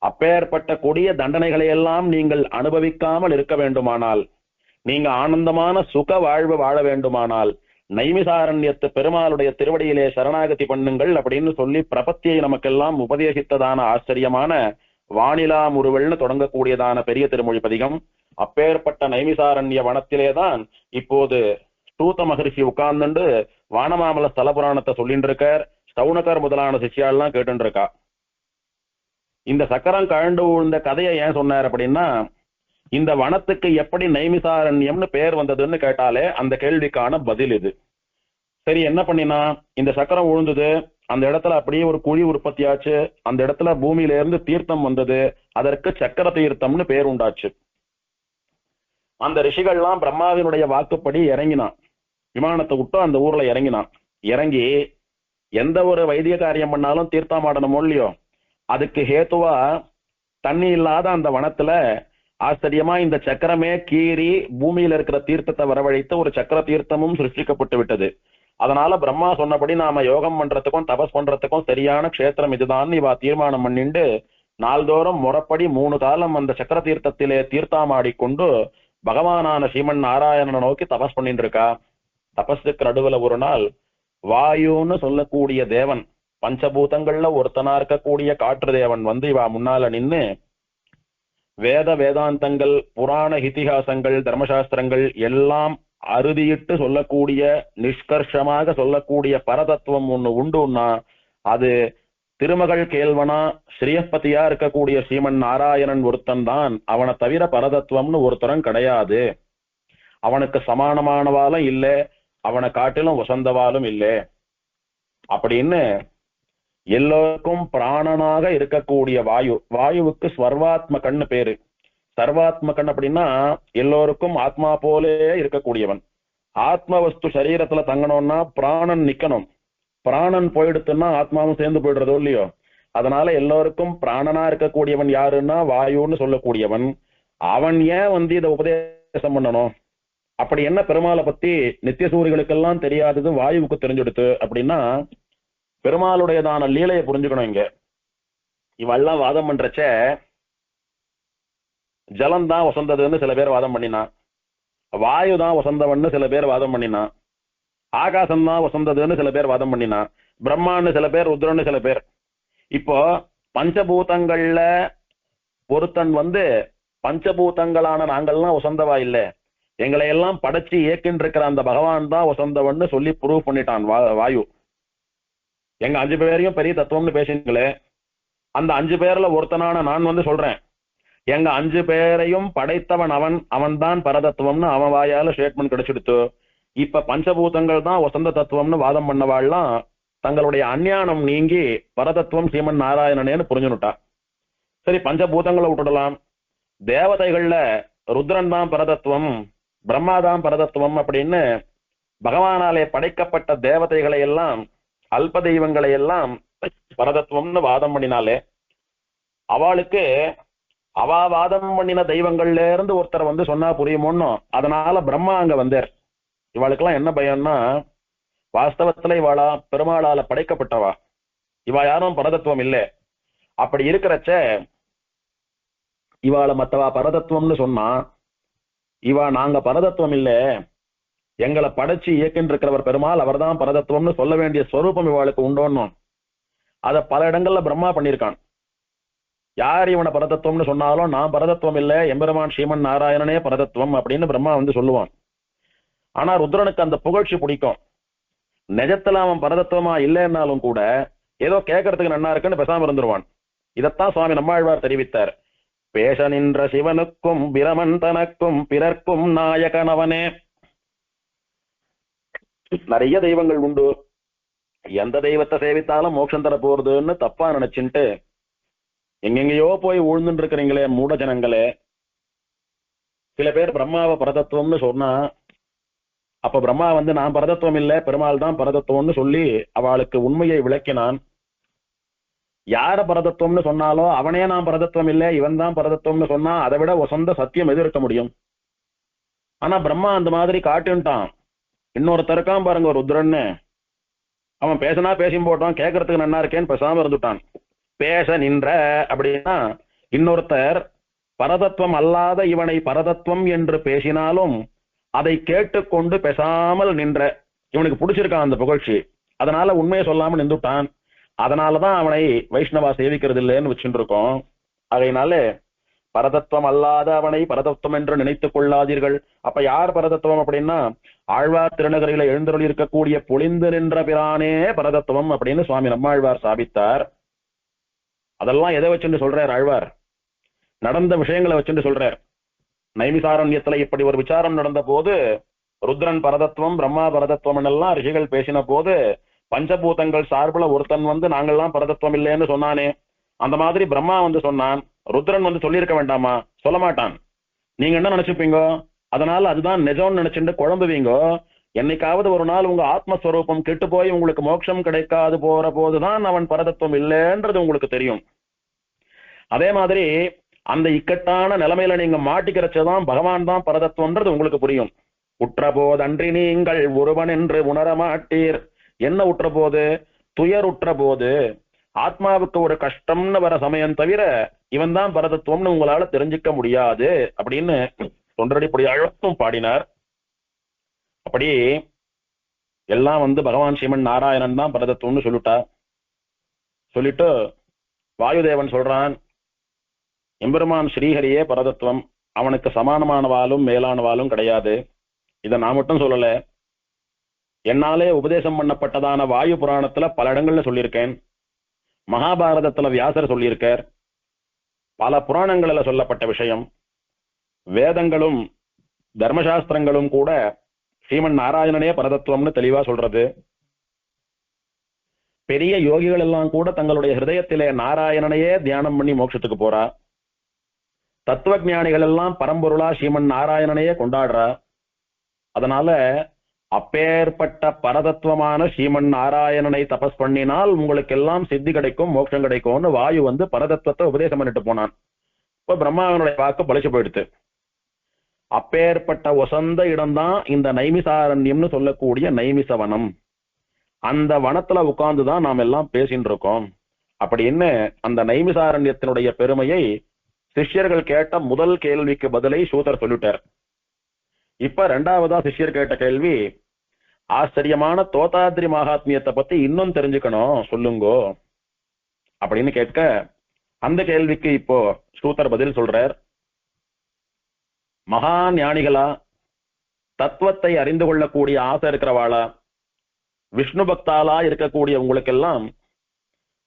Speaker 1: அப்பேற்பட்ட கொடிய தண்டனைகளை எல்லாம் நீங்கள் அனுபவிக்காமல் இருக்க வேண்டுமானால், நீங்க ஆனந்தமான சுக வாழ்வு வாழ வேண்டுமானால் நைமிசாரண்யத்து பெருமாளுடைய திருவடியிலே சரணாகதி பண்ணுங்கள் அப்படின்னு சொல்லி பிரபத்தியை நமக்கெல்லாம் உபதேசித்ததான ஆச்சரியமான வானிலா முருவல்னு தொடங்கக்கூடியதான பெரிய திருமொழி பதிகம். அப்பேற்பட்ட நைமிசாரண்ய வனத்திலேதான் இப்போது ஸ்தூத மகரிஷி உட்கார்ந்துண்டு வானமாமல ஸ்தல புராணத்தை சொல்லிட்டு இருக்கார். சவுனகர் முதலான சிஷ்யாலாம் கேட்டு இருக்கா. இந்த சக்கரம் கழண்டு விழுந்த கதையை ஏன் சொன்னார் அப்படின்னா, இந்த வனத்துக்கு எப்படி நைமிசாரண்யம்னு பேர் வந்ததுன்னு கேட்டாலே அந்த கேள்விக்கான பதில் இது. சரி, என்ன பண்ணினா, இந்த சக்கரம் விழுந்தது, அந்த இடத்துல அப்படியே ஒரு குழி உற்பத்தி ஆச்சு. அந்த இடத்துல பூமியில இருந்து தீர்த்தம் வந்தது. அதற்கு சக்கர தீர்த்தம்னு பேர் உண்டாச்சு. அந்த ரிஷிகள்லாம் பிரம்மாவினுடைய வாக்குப்படி இறங்கினான். விமானத்தை விட்டு அந்த ஊர்ல இறங்கினான். இறங்கி எந்த ஒரு வைத்திய காரியம் பண்ணாலும் தீர்த்தமாடணுமோ இல்லையோ, அதுக்கு ஹேத்துவா தண்ணி இல்லாத அந்த வனத்துல ஆச்சரியமா இந்த சக்கரமே கீறி பூமியில இருக்கிற தீர்த்தத்தை வரவழைத்து ஒரு சக்கர தீர்த்தமும் சிருஷ்டிக்கப்பட்டு விட்டது. அதனால பிரம்மா சொன்னபடி நாம யோகம் பண்றதுக்கும் தபஸ் பண்றதுக்கும் சரியான க்ஷேத்திரம் இதுதான் இவா தீர்மானம் பண்ணிண்டு நாள்தோறும் முறப்படி 3 காலம் அந்த சக்கர தீர்த்தத்திலே தீர்த்தாமாடிக்கொண்டு பகவானான ஸ்ரீமன் நாராயணனை நோக்கி தபஸ் பண்ணிட்டு இருக்கா. தபஸுக்கு நடுவுல ஒரு நாள் வாயுன்னு சொல்லக்கூடிய தேவன், பஞ்சபூதங்கள்ல ஒருத்தனா இருக்கக்கூடிய காற்று தேவன் வந்து இவா முன்னால நின்னு வேதாந்தங்கள், புராண இதிகாசங்கள், தர்மசாஸ்திரங்கள் எல்லாம் அறுதியிட்டு சொல்லக்கூடிய, நிஷ்கர்ஷமாக சொல்லக்கூடிய பரதத்துவம் ஒண்ணு உண்டுன்னா அது திருமகள் கேள்வனா ஸ்ரீயப்பதியா இருக்கக்கூடிய ஸ்ரீமன் நாராயணன் ஒருத்தன் தான். அவனை தவிர பரதத்துவம்னு ஒருத்தரும் கிடையாது. அவனுக்கு சமானமானவாலும் இல்லை, அவனை காட்டிலும் வசந்தவாலும் இல்லை அப்படின்னு எல்லோருக்கும் பிராணனாக இருக்கக்கூடிய வாயு. வாயுவுக்கு ஸ்வர்வாத்மகன்னு பேரு. சர்வாத்மகன் அப்படின்னா எல்லோருக்கும் ஆத்மா போலே இருக்கக்கூடியவன். ஆத்ம வஸ்து சரீரத்துல தங்கணும்னா பிராணன் நிக்கணும். பிராணன் போயிடுத்துன்னா ஆத்மாவும் சேர்ந்து போயிடுறதோ இல்லையோ. அதனால எல்லோருக்கும் பிராணனா இருக்கக்கூடியவன் யாருன்னா வாயுன்னு சொல்லக்கூடியவன். அவன் ஏன் இதை உபதேசம் பண்ணணும்? அப்படி என்ன பெருமாளை பத்தி நித்தியசூரிகளுக்கெல்லாம் தெரியாதது வாயுவுக்கு தெரிஞ்சுடுத்து அப்படின்னா பெருமாளுடையதான லீலையை புரிஞ்சுக்கணும். இங்க இவெல்லாம் வாதம் பண்றச்ச ஜலம்தான் வசந்ததுன்னு சில பேர் வாதம் பண்ணினான், வாயு தான் வசந்தவன்னு சில பேர் வாதம் பண்ணினான், ஆகாசம் தான் வசந்ததுன்னு சில பேர் வாதம் பண்ணினான், பிரம்மான்னு சில பேர், ருத்ரன்னு சில பேர். இப்போ பஞ்சபூதங்கள்ல ஒருத்தன் பஞ்சபூதங்களான நாங்கள்லாம் வசந்தவா இல்லை, எங்களை எல்லாம் படைச்சு இயக்கின்ற இருக்கிற அந்த பகவான் தான் வசந்தவன்னு சொல்லி ப்ரூவ் பண்ணிட்டான் வாயு. எங்க 5 பேரையும் பெரிய தத்துவம்னு பேசினீங்களே, அந்த 5 பேர்ல ஒருத்தனான நான் சொல்றேன், எங்க 5 பேரையும் படைத்தவன் அவன் தான் பரதத்துவம்னு அவன் வாயால ஸ்டேட்மெண்ட் கிடைச்சிடுத்து. இப்ப பஞ்சபூதங்கள் தான் வசந்த தத்துவம்னு வாதம் பண்ணவாள்லாம் தங்களுடைய அஞ்ஞானம் நீங்கி பரதத்துவம் ஸ்ரீமன் நாராயணனேன்னு புரிஞ்சுனுட்டா. சரி, பஞ்சபூதங்களை விட்டுடலாம். தேவதைகள்ல ருத்ரன் தான் பரதத்துவம், பிரம்மாதான் பரதத்துவம் அப்படின்னு பகவானாலே படைக்கப்பட்ட தேவதைகளை எல்லாம், அல்ப தெய்வங்களை எல்லாம் பரதத்துவம்னு வாதம் பண்ணினாலே அவளுக்கு அவா வாதம் பண்ணின தெய்வங்கள்ல இருந்து ஒருத்தர் சொன்னா புரியுமோன்னு அதனால பிரம்மா அங்க வந்தார். இவாளுக்கெல்லாம் என்ன பயம்னா, வாஸ்தவத்துல இவாளா பெருமாளால படைக்கப்பட்டவா, இவா யாரும் பரதத்துவம் இல்லை. அப்படி இருக்கிறச்ச இவாள மத்தவா பரதத்துவம்னு சொன்னா, இவா நாங்க பரதத்துவம் இல்ல, எங்களை படைச்சு இயக்கின்ற இருக்கிறவர் பெருமாள், அவர் தான் பரதத்துவம்னு சொல்ல வேண்டிய ஸ்வரூபம் இவாளுக்கு உண்டோன்னு அத பல இடங்கள்ல பிரம்மா பண்ணியிருக்கான். யார் இவனை பரதத்துவம்னு சொன்னாலும் நான் பரதத்துவம் இல்லை, எம்பெருமான் ஸ்ரீமன் நாராயணனே பரதத்துவம் அப்படின்னு பிரம்மா சொல்லுவான். ஆனா ருத்ரனுக்கு அந்த புகழ்ச்சி பிடிக்கும். நிஜத்துல அவன் பரதத்துவமா இல்லைன்னாலும் கூட ஏதோ கேட்கறதுக்கு நன்னா இருக்குன்னு பேசாம இருந்துருவான். இதத்தான் சுவாமி நம்மாழ்வார் தெரிவித்தார். பேச நின்ற சிவனுக்கும் பிரமன் தனக்கும் பிறர்க்கும் நாயகனவனே. நிறைய தெய்வங்கள் உண்டு, எந்த தெய்வத்தை சேவித்தாலும் மோட்சம் தர போறதுன்னு தப்பா நினைச்சுட்டு எங்கெங்கயோ போய் உழுந்துட்டு இருக்கிறீங்களே மூட ஜனங்களே. சில பேர் பிரம்மாவை பரதத்துவம்னு சொன்னா, அப்ப பிரம்மா நான் பரதத்துவம் இல்லை, பெருமாள் தான் பரதத்துவம்னு சொல்லி அவளுக்கு உண்மையை விளக்கினான். யார பரதத்துவம்னு சொன்னாலோ அவனே நான் பரதத்துவம் இல்லை, இவன் தான் பரதத்துவம்னு சொன்னா அதை விட சொந்த சத்தியம் எது இருக்க முடியும்? ஆனா பிரம்மா அந்த மாதிரி காட்டுன்ட்டான். இன்னொருத்தருக்கான் பாருங்க ருத்ரன்னு, அவன் பேசினா பேசி போட்டான், கேட்கறதுக்கு நன்னா இருக்கேன்னு பேசாம இருந்துட்டான். பேச நின்ற அப்படின்னா இன்னொருத்தர் பரதத்துவம் அல்லாத இவனை பரதத்துவம் என்று பேசினாலும் அதை கேட்டுக்கொண்டு பேசாமல் நின்ற, இவனுக்கு பிடிச்சிருக்கான் அந்த புகழ்ச்சி, அதனால உண்மையை சொல்லாம நின்றுட்டான். அதனாலதான் அவனை வைஷ்ணவா சேவிக்கிறது இல்லைன்னு வச்சுட்டு இருக்கோம். அதனால பரதத்துவம் அல்லாத அவனை பரதத்துவம் என்று நினைத்துக் கொள்ளாதீர்கள். அப்ப யார் பரதத்துவம் அப்படின்னா, ஆழ்வார் திருநகரில எழுந்தருள் இருக்கக்கூடிய பொழிந்து நின்ற பிரானே பரதத்துவம் அப்படின்னு சுவாமி நம்மாழ்வார் சாபித்தார். அதெல்லாம் எதை வச்சுட்டு சொல்றார் ஆழ்வார்? நடந்த விஷயங்களை வச்சுட்டு சொல்றார். நைமிசாரண்யத்துல இப்படி ஒரு விசாரம் நடந்த போது ருத்ரன் பரதத்துவம் பிரம்மா பரதத்துவம் எல்லாம் ரிஷிகள் பேசின போது பஞ்சபூதங்கள் சார்புல ஒருத்தன் நாங்கள்லாம் பரதத்துவம் இல்லைன்னு சொன்னானே, அந்த மாதிரி பிரம்மா சொன்னான். ருத்ரன் சொல்லியிருக்க வேண்டாமா? சொல்ல மாட்டான். நீங்க என்ன நினைச்சுப்பீங்க? அதனால அதுதான் நிஜம்னு நினைச்சுட்டு குழம்புவீங்கோ. என்னைக்காவது ஒரு நாள் உங்க ஆத்மஸ்வரூபம் கெட்டு போய் உங்களுக்கு மோட்சம் கிடைக்காது போற போதுதான் அவன் பரதத்துவம் இல்லைன்றது உங்களுக்கு தெரியும். அதே மாதிரி அந்த இக்கட்டான நிலைமையில நீங்க மாட்டிக்கிறச்சதான் பகவான் தான் பரதத்துவம்ன்றது உங்களுக்கு புரியும். உற்ற போதன்றி நீங்கள் ஒருவன் என்று உணர மாட்டீர். என்ன உற்ற போது? துயர் உற்ற போது, ஆத்மாவுக்கு ஒரு கஷ்டம்னு வர சமயம் தவிர இவன் தான் பரதத்துவம்னு உங்களால தெரிஞ்சுக்க முடியாது அப்படின்னு தொண்டரடிப்படி அழுத்தம் பாடினார். அப்படி எல்லாம் பகவான் ஸ்ரீமன் நாராயணன் தான் பரதத்துவம்னு சொல்லிட்டு வாயுதேவன் சொல்றான், எம்பெருமான் ஸ்ரீஹரியே பரதத்துவம், அவனுக்கு சமானமானவாலும் மேலானவாலும் கிடையாது. இதை நான் மட்டும் சொல்லல, என்னாலே உபதேசம் பண்ணப்பட்டதான வாயு புராணத்துல பல இடங்கள்ல சொல்லியிருக்கேன், மகாபாரதத்துல வியாசர் சொல்லியிருக்கார், பல புராணங்கள்ல சொல்லப்பட்ட விஷயம். வேதங்களும் தர்மசாஸ்திரங்களும் கூட ஸ்ரீமன் நாராயணனே பரதத்துவம்னு தெளிவா சொல்றது. பெரிய யோகிகள் எல்லாம் கூட தங்களுடைய ஹிருதயத்திலே நாராயணனையே தியானம் பண்ணி மோட்சத்துக்கு போறா. தத்துவ ஞானிகள் எல்லாம் பரம்பொருளா ஸ்ரீமன் நாராயணனையே கொண்டாடுறா. அதனால அப்பேற்பட்ட பரதத்துவமான ஸ்ரீமன் நாராயணனை தபஸ் பண்ணினால் உங்களுக்கு எல்லாம் சித்தி கிடைக்கும், மோட்சம் கிடைக்கும்னு வாயு வந்து பரதத்துவத்தை உபதேசம் பண்ணிட்டு போனான். இப்ப பிரம்மாவனுடைய வாக்கு பலிச்சு போயிடுத்து. அப்பேற்பட்ட ஒசந்த இடம்தான் இந்த நைமிசாரண்யம்னு சொல்லக்கூடிய நைமிசவனம். அந்த வனத்துல உட்கார்ந்துதான் நாம் எல்லாம் பேசிட்டு இருக்கோம் அப்படின்னு அந்த நைமிசாரண்யத்தினுடைய பெருமையை சிஷ்யர்கள் கேட்ட முதல் கேள்விக்கு பதிலை சூதர் சொல்லிட்டார். இப்ப ரெண்டாவதா சிஷ்யர் கேட்ட கேள்வி, ஆச்சரியமான தோதாத்ரி மகாத்மியத்தை பத்தி இன்னும் தெரிஞ்சுக்கணும் சொல்லுங்கோ அப்படின்னு கேட்க, அந்த கேள்விக்கு இப்போ சூதர் பதில் சொல்றார். மகா ஞானிகளா, தத்துவத்தை அறிந்து கொள்ளக்கூடிய ஆசை இருக்கிறவாளா, விஷ்ணு பக்தாலா இருக்கக்கூடிய உங்களுக்கெல்லாம்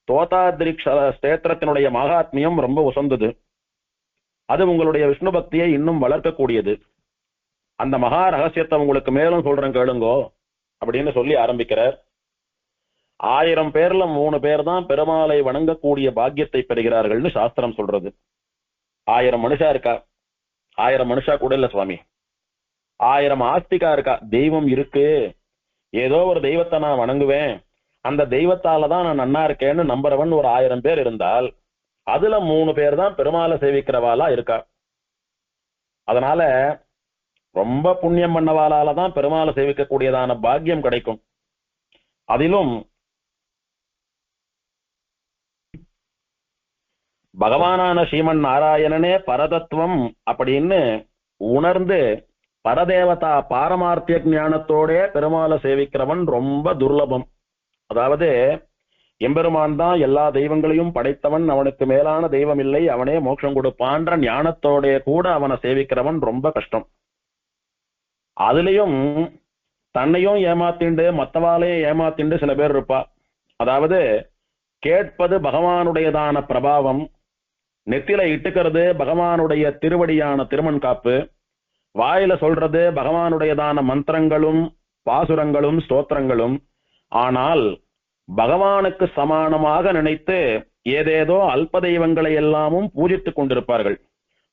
Speaker 1: தோதாத்ரி ஸ்தேத்திரத்தினுடைய மகாத்மியம் ரொம்ப உசந்தது. அது உங்களுடைய விஷ்ணு பக்தியை இன்னும் வளர்க்கக்கூடியது. அந்த மகா ரகசியத்தை உங்களுக்கு மேலும் சொல்றேன் கேளுங்கோ அப்படின்னு சொல்லி ஆரம்பிக்கிறார். 1000 பேர்ல 3 பேர் தான் பெருமாளை வணங்கக்கூடிய பாக்கியத்தை பெறுகிறார்கள்னு சாஸ்திரம் சொல்றது. 1000 மனுஷா இருக்கா, 1000 மனுஷா கூட இல்ல சுவாமி, 1000 ஆஸ்திகா இருக்கா, தெய்வம் இருக்கு, ஏதோ ஒரு தெய்வத்தை நான் வணங்குவேன், அந்த தெய்வத்தாலதான் நான் நன்னா இருக்கேன்னு நம்புறவன் ஒரு 1000 பேர் இருந்தால் அதுல 3 பேர் தான் பெருமாளை சேவிக்கிறவாளா இருக்கா. அதனால ரொம்ப புண்ணியம் பண்ணவாளாலதான் பெருமாளை சேவிக்கக்கூடியதான பாக்கியம் கிடைக்கும். அதிலும் பகவானான ஸ்ரீமன் நாராயணனே பரதத்துவம் அப்படின்னு உணர்ந்து பரதேவதா பாரமார்த்திய ஞானத்தோட பெருமாளை சேவிக்கிறவன் ரொம்ப துர்லபம். அதாவது எம்பெருமான் தான் எல்லா தெய்வங்களையும் படைத்தவன், அவனுக்கு மேலான தெய்வம் இல்லை, அவனே மோட்சம் கொடுப்பான்ற ஞானத்தோட கூட அவனை சேவிக்கிறவன் ரொம்ப கஷ்டம். அதுலயும் தன்னையும் ஏமாத்திண்டு மத்தவாளையும் ஏமாத்திண்டு சில பேர் இருப்பா. அதாவது கேட்பது பகவானுடையதான பிரபாவம், நெத்தில இட்டுக்கிறது பகவானுடைய திருவடியான திருமண் காப்பு, வாயில சொல்றது பகவானுடையதான மந்திரங்களும் பாசுரங்களும் ஸ்தோத்திரங்களும். ஆனால் பகவானுக்கு சமானமாக நினைத்து ஏதேதோ அல்ப தெய்வங்களை எல்லாமும் பூஜித்துக் கொண்டிருப்பார்கள்.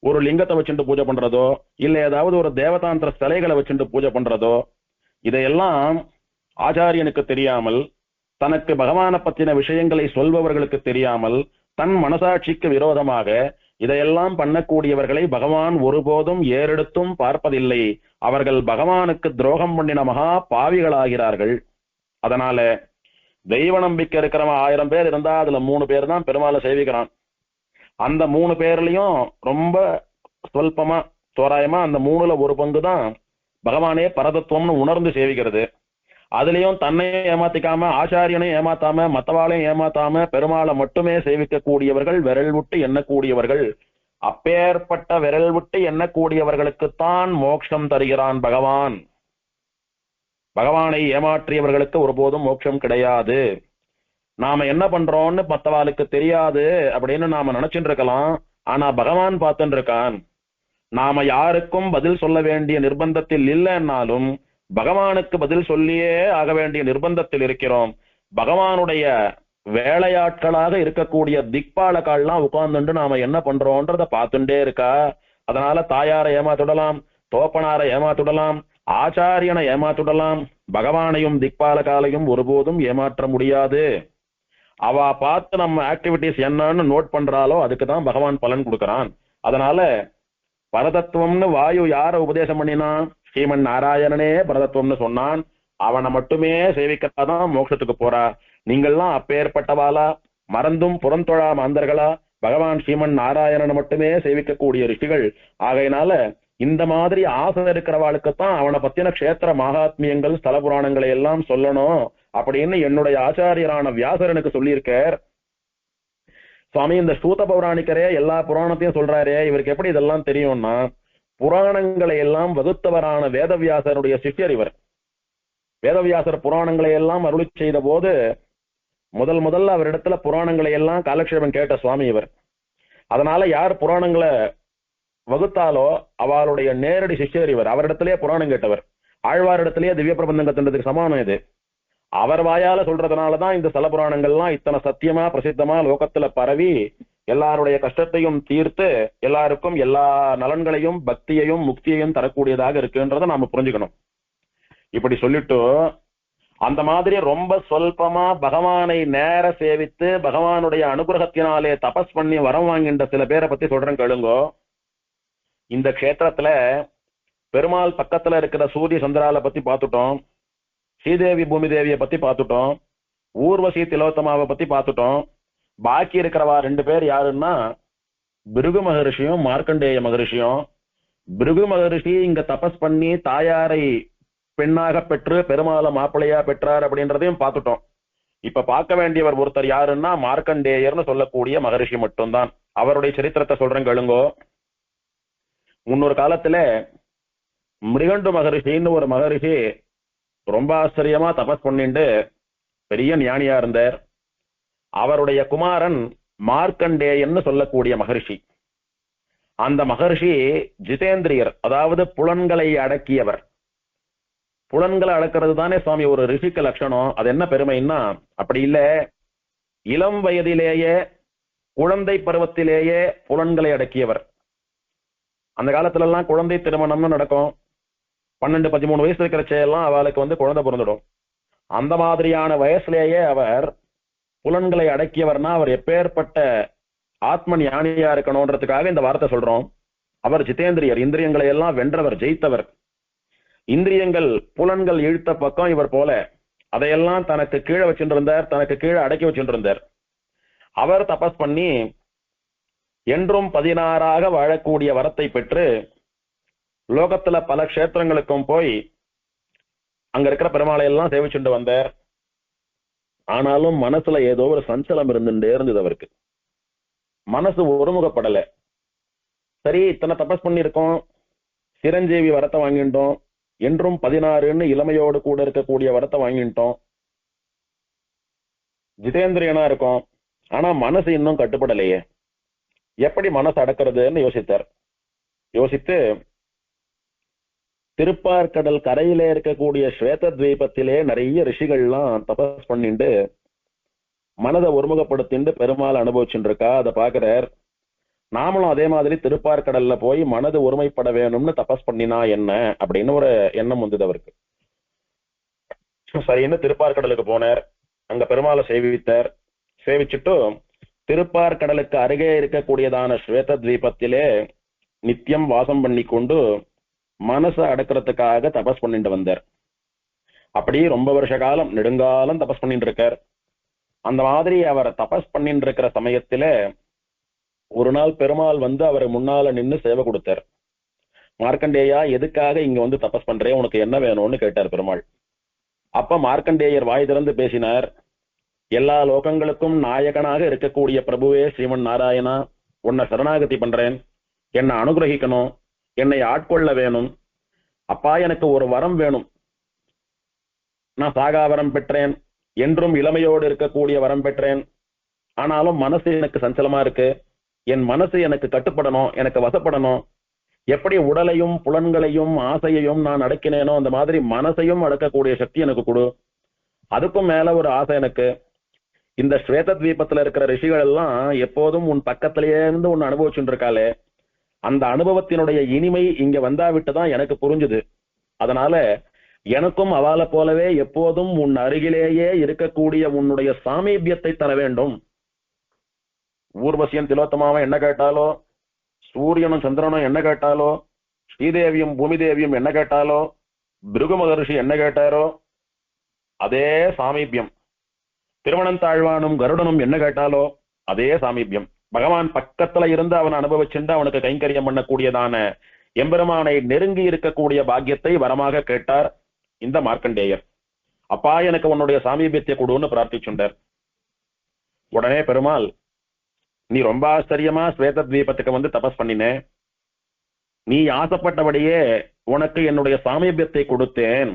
Speaker 1: ஒரு லிங்கத்தை வச்சுட்டு பூஜை பண்றதோ, இல்ல ஏதாவது ஒரு தேவதாந்திர சிலைகளை வச்சுட்டு பூஜை பண்றதோ, இதையெல்லாம் ஆச்சாரியனுக்கு தெரியாமல், தனக்கு பகவானை பற்றின விஷயங்களை சொல்பவர்களுக்கு தெரியாமல், தன் மனசாட்சிக்கு விரோதமாக இதையெல்லாம் பண்ணக்கூடியவர்களை பகவான் ஒருபோதும் ஏறெடுத்தும் பார்ப்பதில்லை. அவர்கள் பகவானுக்கு துரோகம் பண்ணின மகா பாவிகளாகிறார்கள். அதனால தெய்வ நம்பிக்கை இருக்கிறவன் 1000 பேர் இருந்தா அதுல 3 பேர் தான் பெருமாளை சேவிக்கிறான். அந்த 3 பேர்லயும் ரொம்ப சொல்பமா தோராயமா அந்த 3ல 1 பங்கு தான் பகவானே பரதத்துவம்னு உணர்ந்து சேவிக்கிறது. அதுலயும் தன்னையும் ஏமாத்திக்காம, ஆச்சாரியனையும் ஏமாத்தாம, மத்தவாளையும் ஏமாத்தாம பெருமாளை மட்டுமே சேவிக்க கூடியவர்கள் விரல் விட்டு எண்ணக்கூடியவர்கள். அப்பேற்பட்ட விரல் விட்டு எண்ணக்கூடியவர்களுக்குத்தான் மோட்சம் தருகிறான் பகவான். பகவானை ஏமாற்றியவர்களுக்கு ஒருபோதும் மோட்சம் கிடையாது. நாம என்ன பண்றோம்னு மத்தவாளுக்கு தெரியாது அப்படின்னு நாம நினைச்சுட்டு இருக்கலாம். ஆனா பகவான் பார்த்துட்டு இருக்கான். நாம யாருக்கும் பதில் சொல்ல வேண்டிய நிர்பந்தத்தில் இல்லைன்னாலும் பகவானுக்கு பதில் சொல்லியே ஆக வேண்டிய நிர்பந்தத்தில் இருக்கிறோம். பகவானுடைய வேலையாட்களாக இருக்கக்கூடிய திக்பாலக்கால்லாம் உட்கார்ந்துட்டு நாம என்ன பண்றோம்ன்றத பார்த்துட்டே இருக்கா. அதனால தாயாரை ஏமாத்துடலாம், தோப்பனாரை ஏமாத்துடலாம், ஆச்சாரியனை ஏமாத்துடலாம், பகவானையும் திக்பாலகாலையும் ஒருபோதும் ஏமாற்ற முடியாது. அவ பார்த்து நம்ம ஆக்டிவிட்டிஸ் என்னன்னு நோட் பண்றாலோ அதுக்குதான் பகவான் பலன் கொடுக்கறான். அதனால பரதத்துவம்னு வாயு யார உபதேசம் பண்ணினா, ஸ்ரீமன் நாராயணனே பரதத்துவம்னு சொன்னான். அவனை மட்டுமே சேவிக்கத்தான் மோட்சத்துக்கு போறா. நீங்கள்லாம் அப்பேற்பட்டவாளா, மறந்தும் புறந்தொழா மாந்தர்களா, பகவான் ஸ்ரீமன் நாராயணனை மட்டுமே சேவிக்கக்கூடிய ரிஷிகள். ஆகையினால இந்த மாதிரி ஆசை இருக்கிறவாளுக்குத்தான் அவனை பத்தின க்ஷேத்திர மகாத்மியங்கள் ஸ்தல புராணங்களை எல்லாம் சொல்லணும் அப்படின்னு என்னுடைய ஆச்சாரியரான வியாசர் எனக்கு சொல்லியிருக்கார். சுவாமி, இந்த சூத பௌராணிக்கரே எல்லா புராணத்தையும் சொல்றாரே, இவருக்கு எப்படி இதெல்லாம் தெரியும்னா, புராணங்களை எல்லாம் வகுத்தவரான வேதவியாசருடைய சிஷ்யர் இவர். வேதவியாசர் புராணங்களை எல்லாம் அருளி செய்த போது முதல்ல அவரிடத்துல புராணங்களை எல்லாம் காலக்ஷேபம் கேட்ட சுவாமி இவர். அதனால யார் புராணங்களை வகுத்தாலோ அவளுடைய நேரடி சிஷ்யர் இவர். அவரிடத்திலேயே புராணம் கேட்டவர். ஆழ்வாரிடத்திலேயே திவ்ய பிரபந்தம் கத்துறதுக்கு சமானம் இது. அவர் வாயால சொல்றதுனாலதான் இந்த ஸ்தல புராணங்கள்லாம் இத்தனை சத்தியமா பிரசித்தமா லோகத்துல பரவி எல்லாருடைய கஷ்டத்தையும் தீர்த்து எல்லாருக்கும் எல்லா நலன்களையும் பக்தியையும் முக்தியையும் தரக்கூடியதாக இருக்குன்றதை நாம புரிஞ்சுக்கணும். இப்படி சொல்லிட்டு அந்த மாதிரி ரொம்ப சொல்பமா பகவானை நேர சேவித்து பகவானுடைய அனுகிரகத்தினாலே தபஸ் பண்ணி வரம் வாங்கின்ற சில பேரை பத்தி சொல்றேன் கேளுங்கோ. இந்த கஷேத்திரத்துல பெருமாள் பக்கத்துல இருக்கிற சூரிய சந்திரால பத்தி பார்த்துட்டோம், ஸ்ரீதேவி பூமி தேவியை பத்தி பார்த்துட்டோம், ஊர்வசி திலோத்தமாவை பத்தி பார்த்துட்டோம். பாக்கி இருக்கிறவா 2 பேர் யாருன்னா பிருகு மகரிஷியும் மார்க்கண்டேய மகரிஷியும். பிருகு மகரிஷி இங்க தபஸ் பண்ணி தாயாரை பெண்ணாக பெற்று பெருமாளை மாப்பிள்ளையா பெற்றார் அப்படின்றதையும் பார்த்துட்டோம். இப்ப பார்க்க வேண்டியவர் ஒருத்தர் யாருன்னா மார்க்கண்டேயர்னு சொல்லக்கூடிய மகரிஷி மட்டும்தான். அவருடைய சரித்திரத்தை சொல்றேன் கேளுங்கோ. முன்னொரு காலத்துல மிருகண்டு மகரிஷின்னு ஒரு மகரிஷி ரொம்ப ஆச்சரியமா தபஸ் பண்ணிட்டு பெரிய ஞானியா இருந்தார். அவருடைய குமாரன் மார்க்கண்டேயன்னு சொல்லக்கூடிய மகரிஷி. அந்த மகரிஷி ஜிதேந்திரியர், அதாவது புலன்களை அடக்கியவர். புலன்களை அடக்கிறது தானே சுவாமி ஒரு ரிஷிக்கு லட்சணம். அது என்ன பெருமைன்னா, அப்படி இல்ல, இளம் வயதிலேயே குழந்தை பருவத்திலேயே புலன்களை அடக்கியவர். அந்த காலத்துல எல்லாம் குழந்தை திருமணம்னு நடக்கும். 12-13 வயசு இருக்கிறச்செல்லாம் அவளுக்கு குழந்தை பிறந்துடும். அந்த மாதிரியான வயசுலேயே அவர் புலன்களை அடக்கியவர்னா அவர் எப்பேற்பட்ட ஆத்ம ஞானியா இருக்கணும்ன்றதுக்காக இந்த வார்த்தை சொல்றோம். அவர் ஜிதேந்திரியர், இந்திரியங்களை எல்லாம் வென்றவர், ஜெயித்தவர். இந்திரியங்கள் புலன்கள் இழுத்த பக்கம் இவர் போல அதையெல்லாம் தனக்கு கீழே வச்சுருந்தார், தனக்கு கீழே அடக்கி வச்சுருந்தார். அவர் தபஸ் பண்ணி என்றும் 16ஆக வாழக்கூடிய வரத்தை பெற்று லோகத்துல பல க்ஷேத்திரங்களுக்கும் போய் அங்க இருக்கிற பெருமாளை எல்லாம் சேவிச்சுட்டு வந்தார். ஆனாலும் மனசுல ஏதோ ஒரு சஞ்சலம் இருந்துட்டே இருந்தது அவருக்கு. மனசு ஒருமுகப்படல. சரி, இத்தனை தபஸ் பண்ணிருக்கோம், சிரஞ்சீவி வரத்தை வாங்கிட்டோம், என்றும் 16ன்னு இளமையோடு கூட இருக்கக்கூடிய வரத்தை வாங்கிட்டோம், ஜிதேந்திரியனா இருக்கும், ஆனா மனசு இன்னும் கட்டுப்படலையே, எப்படி மனசு அடக்கிறதுன்னு யோசித்தார். யோசித்து திருப்பார்கடல் கரையிலே இருக்கக்கூடிய ஸ்வேத துவீபத்திலே நிறைய ரிஷிகள்லாம் தபஸ் பண்ணிட்டு மனதை ஒருமுகப்படுத்திட்டு பெருமாள் அனுபவிச்சுட்டு இருக்கா. அதை பாக்குறார். நாமளும் அதே மாதிரி திருப்பார்கடல்ல போய் மனது ஒருமைப்பட வேணும்னு தபஸ் பண்ணினா என்ன அப்படின்னு ஒரு எண்ணம் வந்தது அவருக்கு. சரின்னு திருப்பார்கடலுக்கு போனார். அங்க பெருமாளை சேவித்தார். சேவிச்சுட்டு திருப்பார்கடலுக்கு அருகே இருக்கக்கூடியதான ஸ்வேத துவீபத்திலே நித்தியம் வாசம் பண்ணி கொண்டு மனசை அடக்கிறதுக்காக தபஸ் பண்ணிட்டு வந்தார். அப்படியே ரொம்ப வருஷ காலம் நெடுங்காலம் தபஸ் பண்ணிட்டு இருக்கார். அந்த மாதிரி அவர் தபஸ் பண்ணிட்டு இருக்கிற சமயத்துல ஒரு நாள் பெருமாள் அவர் முன்னால நின்று சேவை கொடுத்தார். மார்க்கண்டேயா, எதுக்காக இங்க தபஸ் பண்றேன், உனக்கு என்ன வேணும்னு கேட்டார் பெருமாள். அப்ப மார்க்கண்டேயர் வாய் திறந்து பேசினார். எல்லா லோகங்களுக்கும் நாயகனாக இருக்கக்கூடிய பிரபுவே ஸ்ரீமன் நாராயணா, உன்னை சரணாகதி பண்றேன், என்னை அனுகிரகிக்கணும், என்னை ஆட்கொள்ள வேணும். அப்பா, எனக்கு ஒரு வரம் வேணும். நான் சாகா வரம் பெற்றேன், என்றும் இளமையோடு இருக்கக்கூடிய வரம் பெற்றேன். ஆனாலும் மனசு எனக்கு சஞ்சலமா இருக்கு. என் மனசு எனக்கு கட்டுப்படணும், எனக்கு வசப்படணும். எப்படி உடலையும் புலன்களையும் ஆசையையும் நான் அடக்கினேனோ அந்த மாதிரி மனசையும் அடக்கக்கூடிய சக்தி எனக்கு கொடு. அதுக்கும் மேல ஒரு ஆசை எனக்கு. இந்த ஸ்வேத துவீபத்துல இருக்கிற ரிஷிகள் எல்லாம் எப்போதும் உன் பக்கத்திலேயே இருந்து உன் அனுபவிச்சுட்டு இருக்காளே, அந்த அனுபவத்தினுடைய இனிமை இங்க வந்தாவிட்டுதான் எனக்கு புரிஞ்சுது. அதனால எனக்கும் அவளை போலவே எப்போதும் உன் அருகிலேயே இருக்கக்கூடிய உன்னுடைய சாமீபியத்தை தர வேண்டும். ஊர்வசியும் திலோத்தமாவும் என்ன கேட்டாலோ, சூரியனும் சந்திரனும் என்ன கேட்டாலோ, ஸ்ரீதேவியும் பூமி தேவியும் என்ன கேட்டாலோ, பிருகு மகரிஷி என்ன கேட்டாரோ அதே சாமீபியம். திருவனந்தாழ்வானும் கருடனும் என்ன கேட்டாலோ அதே சாமீபியம். பகவான் பக்கத்துல இருந்து அவன் அனுபவிச்சுட்டு அவனுக்கு கைங்கரியம் பண்ணக்கூடியதான எம்பெருமானை நெருங்கி இருக்கக்கூடிய பாக்கியத்தை வரமாக கேட்டார் இந்த மார்க்கண்டேயர். அப்பா, எனக்கு உன்னுடைய சாமீபியத்தை கொடுன்னு பிரார்த்திச்சுட்டார். உடனே பெருமாள், நீ ரொம்ப ஆச்சரியமா ஸ்வேத துவீபத்துக்கு தபஸ் பண்ணினே, நீ ஆசைப்பட்டபடியே உனக்கு என்னுடைய சாமீபியத்தை கொடுத்தேன்.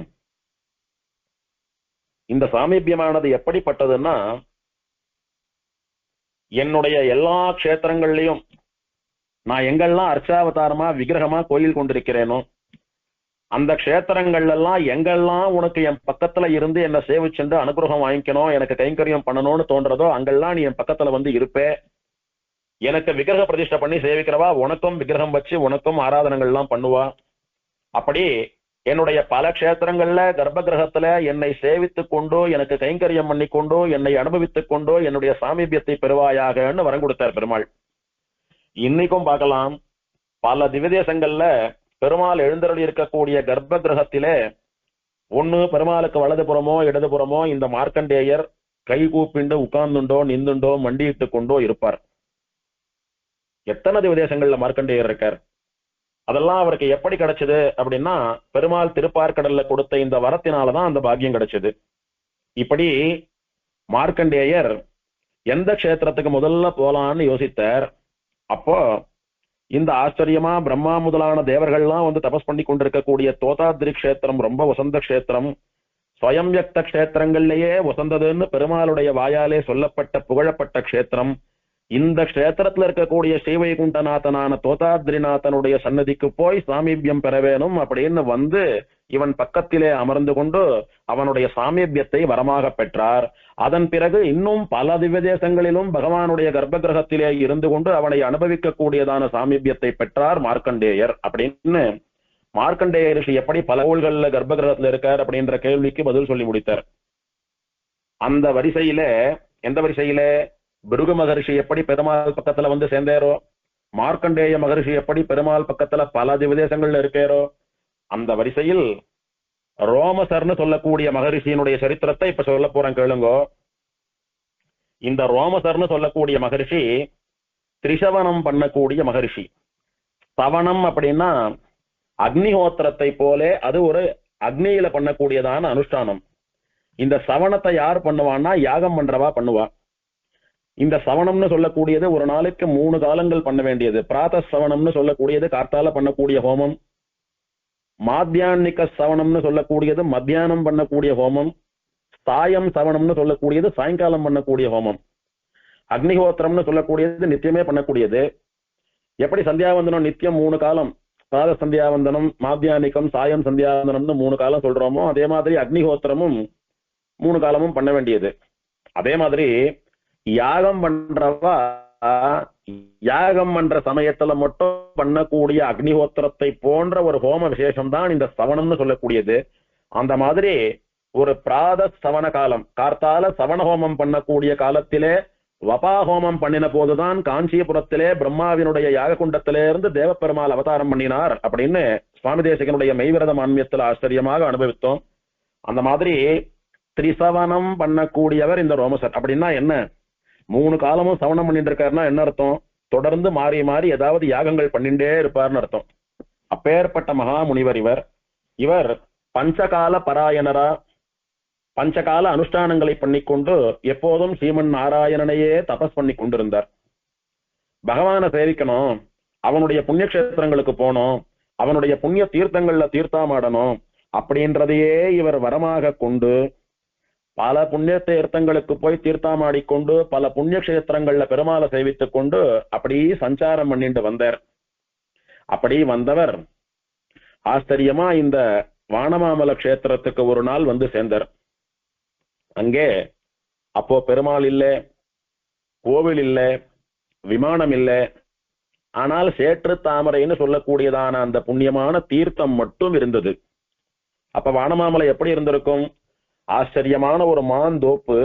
Speaker 1: இந்த சாமீபியமானது எப்படிப்பட்டதுன்னா, என்னுடைய எல்லா க்ஷேத்திரங்கள்லயும் நான் எங்கெல்லாம் அர்ச்சாவதாரமா விக்கிரகமா கோயில் கொண்டிருக்கிறேனோ அந்த க்ஷேத்திரங்கள்ல எல்லாம் எங்கெல்லாம் உனக்கு என் பக்கத்துல இருந்து என்ன சேவிச்சுண்டு அனுகிரகம் வாங்கிக்கணும், எனக்கு கைங்கரியம் பண்ணணும்னு தோன்றதோ அங்கெல்லாம் நீ என் பக்கத்துல இருப்பே. எனக்கு விக்கிரக பிரதிஷ்டை பண்ணி சேவிக்கிறவா உனக்கும் விக்கிரகம் வச்சு உனக்கும் ஆராதனங்கள் எல்லாம் பண்ணுவா. அப்படி என்னுடைய பல க்ஷேத்திரங்கள்ல கர்ப்ப கிரகத்துல என்னை சேவித்துக் கொண்டோ எனக்கு கைங்கரியம் பண்ணி கொண்டோ என்னை அனுபவித்துக் கொண்டோ என்னுடைய சாமீபியத்தை பெறுவாயாகன்னு வரம் கொடுத்தார் பெருமாள். இன்னைக்கும் பார்க்கலாம், பல திவ்யதேசங்கள்ல பெருமாள் எழுந்தருளி இருக்கக்கூடிய கர்ப்ப கிரகத்திலே ஒண்ணு பெருமாளுக்கு வலதுபுறமோ இடதுபுறமோ இந்த மார்க்கண்டேயர் கை கூப்பிண்டு உட்கார்ந்துண்டோ நின்றுண்டோ மண்டியிட்டு கொண்டோ இருப்பார். எத்தனை திவ்யதேசங்கள்ல மார்க்கண்டேயர் இருக்கார். அதெல்லாம் அவருக்கு எப்படி கிடைச்சது அப்படின்னா, பெருமாள் திருப்பார்கடல்ல கொடுத்த இந்த வரத்தினாலதான் அந்த பாக்கியம் கிடைச்சது. இப்படி மார்க்கண்டேயர் எந்த க்ஷேத்திரத்துக்கு முதல்ல போலான்னு யோசித்தார். அப்போ இந்த ஆச்சரியமா பிரம்மா முதலான தேவர்கள்லாம் வந்து தபஸ் பண்ணி கொண்டிருக்கக்கூடிய தோதாத்ரி க்ஷேத்திரம் ரொம்ப வசந்த க்ஷேத்திரம், ஸ்வயம் வியக்த க்ஷேத்திரங்கள்லயே வசந்ததுன்னு பெருமாளுடைய வாயாலே சொல்லப்பட்ட புகழப்பட்ட க்ஷேத்திரம். இந்த க்ஷேத்திரத்துல இருக்கக்கூடிய ஸ்ரீவைகுண்டநாதனான தோதாத்ரிநாதனுடைய சன்னதிக்கு போய் சாமீபியம் பெற வேணும் அப்படின்னு வந்து இவன் பக்கத்திலே அமர்ந்து கொண்டு அவனுடைய சாமீபியத்தை வரமாக பெற்றார். அதன் பிறகு இன்னும் பல திவ்யதேசங்களிலும் பகவானுடைய கர்ப்ப கிரகத்திலே இருந்து கொண்டு அவனை அனுபவிக்க கூடியதான சாமீபியத்தை பெற்றார் மார்க்கண்டேயர். அப்படின்னு மார்க்கண்டேய ரிஷி எப்படி பல கோள்கள்ல கர்ப்ப கிரகத்துல இருக்கார் அப்படின்ற கேள்விக்கு பதில் சொல்லி முடித்தார். அந்த வரிசையில எந்த வரிசையில பிருகு மகரிஷி எப்படி பெருமாள் பக்கத்துல வந்து சேர்ந்தாரோ, மார்க்கண்டேய மகரிஷி எப்படி பெருமாள் பக்கத்துல பல திவ்யதேசங்கள்ல இருக்காரோ, அந்த வரிசையில் ரோமசர்னு சொல்லக்கூடிய மகரிஷியினுடைய சரித்திரத்தை இப்ப சொல்ல போறேன் கேளுங்கோ. இந்த ரோமசர்னு சொல்லக்கூடிய மகரிஷி திரிசவனம் பண்ணக்கூடிய மகரிஷி. சவனம் அப்படின்னா அக்னிஹோத்திரத்தை போல அது ஒரு அக்னியில பண்ணக்கூடியதான அனுஷ்டானம். இந்த சவனத்தை யார் பண்ணுவான்னா யாகம் பண்றவா பண்ணுவா. இந்த சவனம்னு சொல்லக்கூடியது ஒரு நாளைக்கு 3 காலங்கள் பண்ண வேண்டியது. பிராத சவனம்னு சொல்லக்கூடியது கார்த்தால பண்ணக்கூடிய ஹோமம், மாத்தியான்னிக சவனம்னு சொல்லக்கூடியது மத்தியானம் பண்ணக்கூடிய ஹோமம், சாயம் சவனம்னு சொல்லக்கூடியது சாயங்காலம் பண்ணக்கூடிய ஹோமம், அக்னிஹோத்திரம்னு சொல்லக்கூடியது நித்தியமே பண்ணக்கூடியது. எப்படி சந்தியாவந்தனம் நித்தியம் 3 காலம், பிராத சந்தியாவந்தனம், மாத்தியானிக்கம், சாயம் சந்தியாவந்தனம்னு 3 காலம் சொல்றோமோ, அதே மாதிரி அக்னிஹோத்திரமும் 3 காலமும் பண்ண வேண்டியது. அதே மாதிரி யாகம் பண்றவா யாகம் பண்ற சமயத்துல மட்டும் பண்ணக்கூடிய அக்னிஹோத்திரத்தை போன்ற ஒரு ஹோம விசேஷம் தான் இந்த சவனம்னு சொல்லக்கூடியது. அந்த மாதிரி ஒரு பிராத சவன காலம், கார்த்தால சவன ஹோமம் பண்ணக்கூடிய காலத்திலே வபா ஹோமம் பண்ணின போதுதான் காஞ்சிபுரத்திலே பிரம்மாவினுடைய யாக குண்டத்திலிருந்து தேவப்பெருமாள் அவதாரம் பண்ணினார் அப்படின்னு சுவாமி தேசிகனுடைய மெய்விரத மான்மியத்தில் ஆச்சரியமாக அனுபவித்தோம். அந்த மாதிரி திரிசவனம் பண்ணக்கூடியவர் இந்த ரோமசர். அப்படின்னா என்ன, 3 காலமும் சவனம் பண்ணிட்டு இருக்காருன்னா என்ன அர்த்தம், தொடர்ந்து மாறி மாறி ஏதாவது யாகங்கள் பண்ணிட்டே இருப்பார்னு அர்த்தம். அப்பேற்பட்ட மகா முனிவர் இவர். இவர் பஞ்சகால பராயணரா, பஞ்சகால அனுஷ்டானங்களை பண்ணிக்கொண்டு எப்போதும் ஸ்ரீமன் நாராயணனையே தபஸ் பண்ணி கொண்டிருந்தார். பகவானை சேவிக்கணும், அவனுடைய புண்ணிய கஷேத்திரங்களுக்கு போனோம், அவனுடைய புண்ணிய தீர்த்தங்கள்ல தீர்த்தாமாடணும் அப்படின்றதையே இவர் வரமாக கொண்டு பல புண்ணிய தீர்த்தங்களுக்கு போய் தீர்த்தாமாடிக்கொண்டு பல புண்ணிய கஷேத்திரங்கள்ல பெருமாளை சேவித்துக் கொண்டு அப்படி சஞ்சாரம் பண்ணிட்டு வந்தார். அப்படி வந்தவர் ஆச்சரியமா இந்த வானமாமல கஷேத்திரத்துக்கு ஒரு நாள் வந்து சேர்ந்தார். அங்கே அப்போ பெருமாள் இல்ல, கோவில் இல்ல, விமானம் இல்ல, ஆனால் சேற்று தாமரைன்னு சொல்லக்கூடியதான அந்த புண்ணியமான தீர்த்தம் மட்டும் இருந்தது. அப்ப வானமாமலை எப்படி இருந்திருக்கும், ஆச்சரியமான ஒரு மாந்தோப்பு,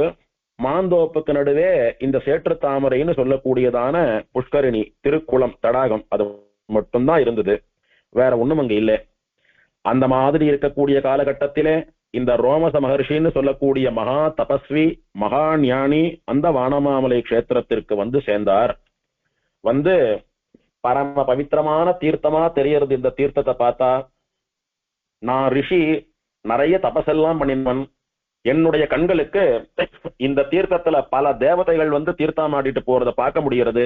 Speaker 1: மாந்தோப்புக்கு நடுவே இந்த சேற்று தாமரைன்னு சொல்லக்கூடியதான புஷ்கரிணி திருக்குளம் தடாகம் அது மட்டும்தான் இருந்தது, வேற ஒண்ணும் அங்க இல்லை. அந்த மாதிரி இருக்கக்கூடிய காலகட்டத்திலே இந்த ரோமச மகர்ஷின்னு சொல்லக்கூடிய மகா தபஸ்வி மகா ஞானி அந்த வானமாமலை கஷேத்திரத்திற்கு வந்து சேர்ந்தார். வந்து பரம பவித்திரமான தீர்த்தமா தெரியறது. இந்த தீர்த்தத்தை பார்த்தா நான் ரிஷி, நிறைய தபசெல்லாம் பண்ணினவன், என்னுடைய கண்களுக்கு இந்த தீர்த்தத்துல பல தேவதைகள் வந்து தீர்த்தாமாடிட்டு போறத பார்க்க முடிகிறது,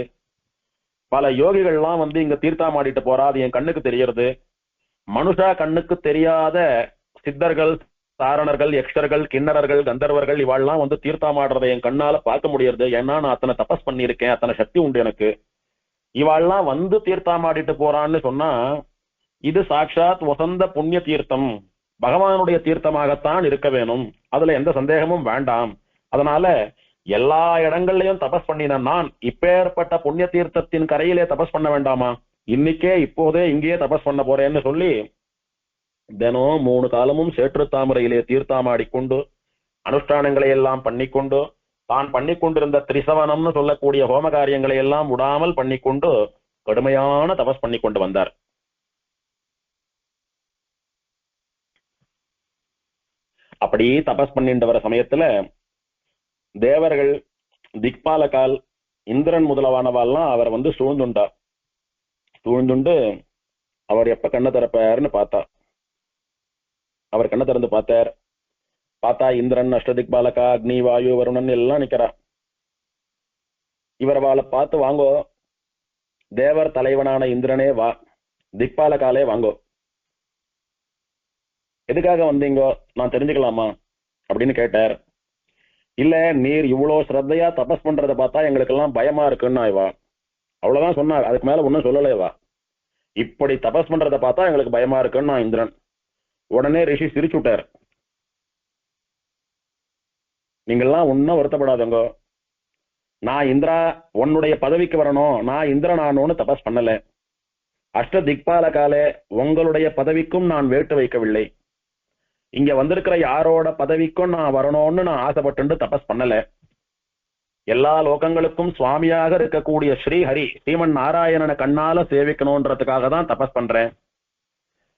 Speaker 1: பல யோகிகள்லாம் வந்து இங்க தீர்த்தாமாடிட்டு போறா, அது என் கண்ணுக்கு தெரியறது. மனுஷா கண்ணுக்கு தெரியாத சித்தர்கள், சாரணர்கள், யக்ஷர்கள், கிண்ணறர்கள், கந்தர்வர்கள் இவாள்லாம் வந்து தீர்த்தாமாடுறதை என் கண்ணால பார்க்க முடியறது. ஏன்னா நான் அத்தனை தபஸ் பண்ணியிருக்கேன், அத்தனை சக்தி உண்டு எனக்கு. இவாள்லாம் வந்து தீர்த்தாமாடிட்டு போறான்னு சொன்னா இது சாட்சாத் வசந்த புண்ணிய தீர்த்தம், பகவானுடைய தீர்த்தமாகத்தான் இருக்க வேணும், அதுல எந்த சந்தேகமும் வேண்டாம். அதனால எல்லா இடங்கள்லயும் தபஸ் பண்ணின நான் இப்பேற்பட்ட புண்ணிய தீர்த்தத்தின் கரையிலே தபஸ் பண்ண வேண்டாமா? இன்னைக்கே இப்போதே இங்கேயே தபஸ் பண்ண போறேன்னு சொல்லி தினம் 3 காலமும் சேற்று தாமரையிலே தீர்த்தாமாடிக்கொண்டு அனுஷ்டானங்களை எல்லாம் பண்ணிக்கொண்டு தான் பண்ணி கொண்டிருந்த திரிசவனம்னு சொல்லக்கூடிய ஹோம காரியங்களை எல்லாம் விடாமல் பண்ணிக்கொண்டு கடுமையான தபஸ் பண்ணி கொண்டு வந்தார். அப்படி தபஸ் பண்ணிட்டு வர சமயத்துல தேவர்கள், திக்பாலகால், இந்திரன் முதலவானவாள்லாம் அவர் சூழ்ந்துண்டார். சூழ்ந்துண்டு அவர் எப்ப கண்ணை திறப்பாருன்னு பார்த்தா. அவர் கண்ணை திறந்து பார்த்தா இந்திரன், அஷ்டதிக்பாலகா, அக்னி, வாயு, வருணன் எல்லாம் நிக்கிறா. இவர் அவளை பார்த்து, வாங்கோ தேவர் தலைவனான இந்திரனே வா, திக்பாலகாலே வாங்கோ, எதுக்காக வந்தீங்கோ நான் தெரிஞ்சுக்கலாமா அப்படின்னு கேட்டார். இல்ல, நீர் இவ்வளவு ஸ்ரத்தையா தபஸ் பண்றதை பார்த்தா எங்களுக்கு எல்லாம் பயமா இருக்குன்னு இவா அவ்வளவுதான் சொன்னார். அதுக்கு மேல ஒன்னும் சொல்லலைவா. இப்படி தபஸ் பண்றதை பார்த்தா எங்களுக்கு பயமா இருக்குன்னு இந்திரன். உடனே ரிஷி சிரிச்சு விட்டார். நீங்கெல்லாம் ஒன்னும் வருத்தப்படாதங்க, நான் இந்திரா உன்னுடைய பதவிக்கு வரணும், நான் இந்திரன் ஆனோன்னு தபஸ் பண்ணல. அஷ்ட திக்பாலகாலே உங்களுடைய பதவிக்கும் நான் வேட்டு வைக்கவில்லை. இங்க வந்திருக்கிற யாரோட பதவிக்கும் நான் வரணும்னு நான் ஆசைப்பட்டு தபஸ் பண்ணல. எல்லா லோகங்களுக்கும் சுவாமியாக இருக்கக்கூடிய ஸ்ரீஹரி ஸ்ரீமன் நாராயணனை கண்ணால சேவிக்கணும்ன்றதுக்காக தான் தபஸ் பண்றேன்.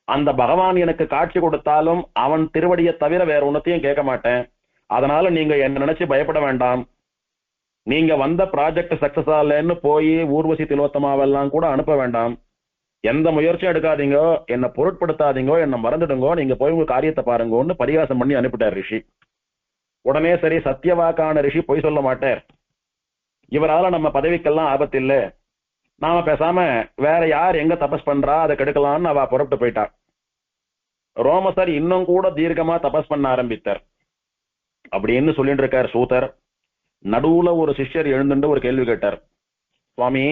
Speaker 1: அந்த பகவான் எனக்கு காட்சி கொடுத்தாலும் அவன் திருவடியை தவிர வேற ஒன்னத்தையும் கேட்க மாட்டேன். அதனால நீங்க என்ன நினைச்சு பயப்பட வேண்டாம். நீங்க வந்த ப்ராஜெக்ட் சக்சஸ் ஆகலன்னு போய் ஊர்வசி திலோத்தமாவெல்லாம் கூட அனுப்ப வேண்டாம். எந்த முயற்சியும் எடுக்காதீங்க, என்னை பொருட்படுத்தாதீங்கோ, என்ன மறந்துடுங்கோ, நீங்க போய் உங்க காரியத்தை பாருங்கன்னு பரிகாசம் பண்ணி அனுப்பிட்டார் ரிஷி. உடனே சரி, சத்தியவாக்கான ரிஷி பொய் சொல்ல மாட்டார், இவரால நம்ம பதவிக்கெல்லாம் ஆபத்து இல்லை, நாம பேசாம வேற யார் எங்க தபஸ் பண்றா அதை கெடுக்கலாம்னு அவ புறப்பட்டு போயிட்டார். ரோமசர் இன்னும் கூட தீர்க்கமா தபஸ் பண்ண ஆரம்பித்தார். அப்படின்னு சொல்லிட்டு இருக்கார் சூதர். நடுவுல ஒரு சிஷ்யர் எழுந்துட்டு ஒரு கேள்வி கேட்டார். சுவாமி,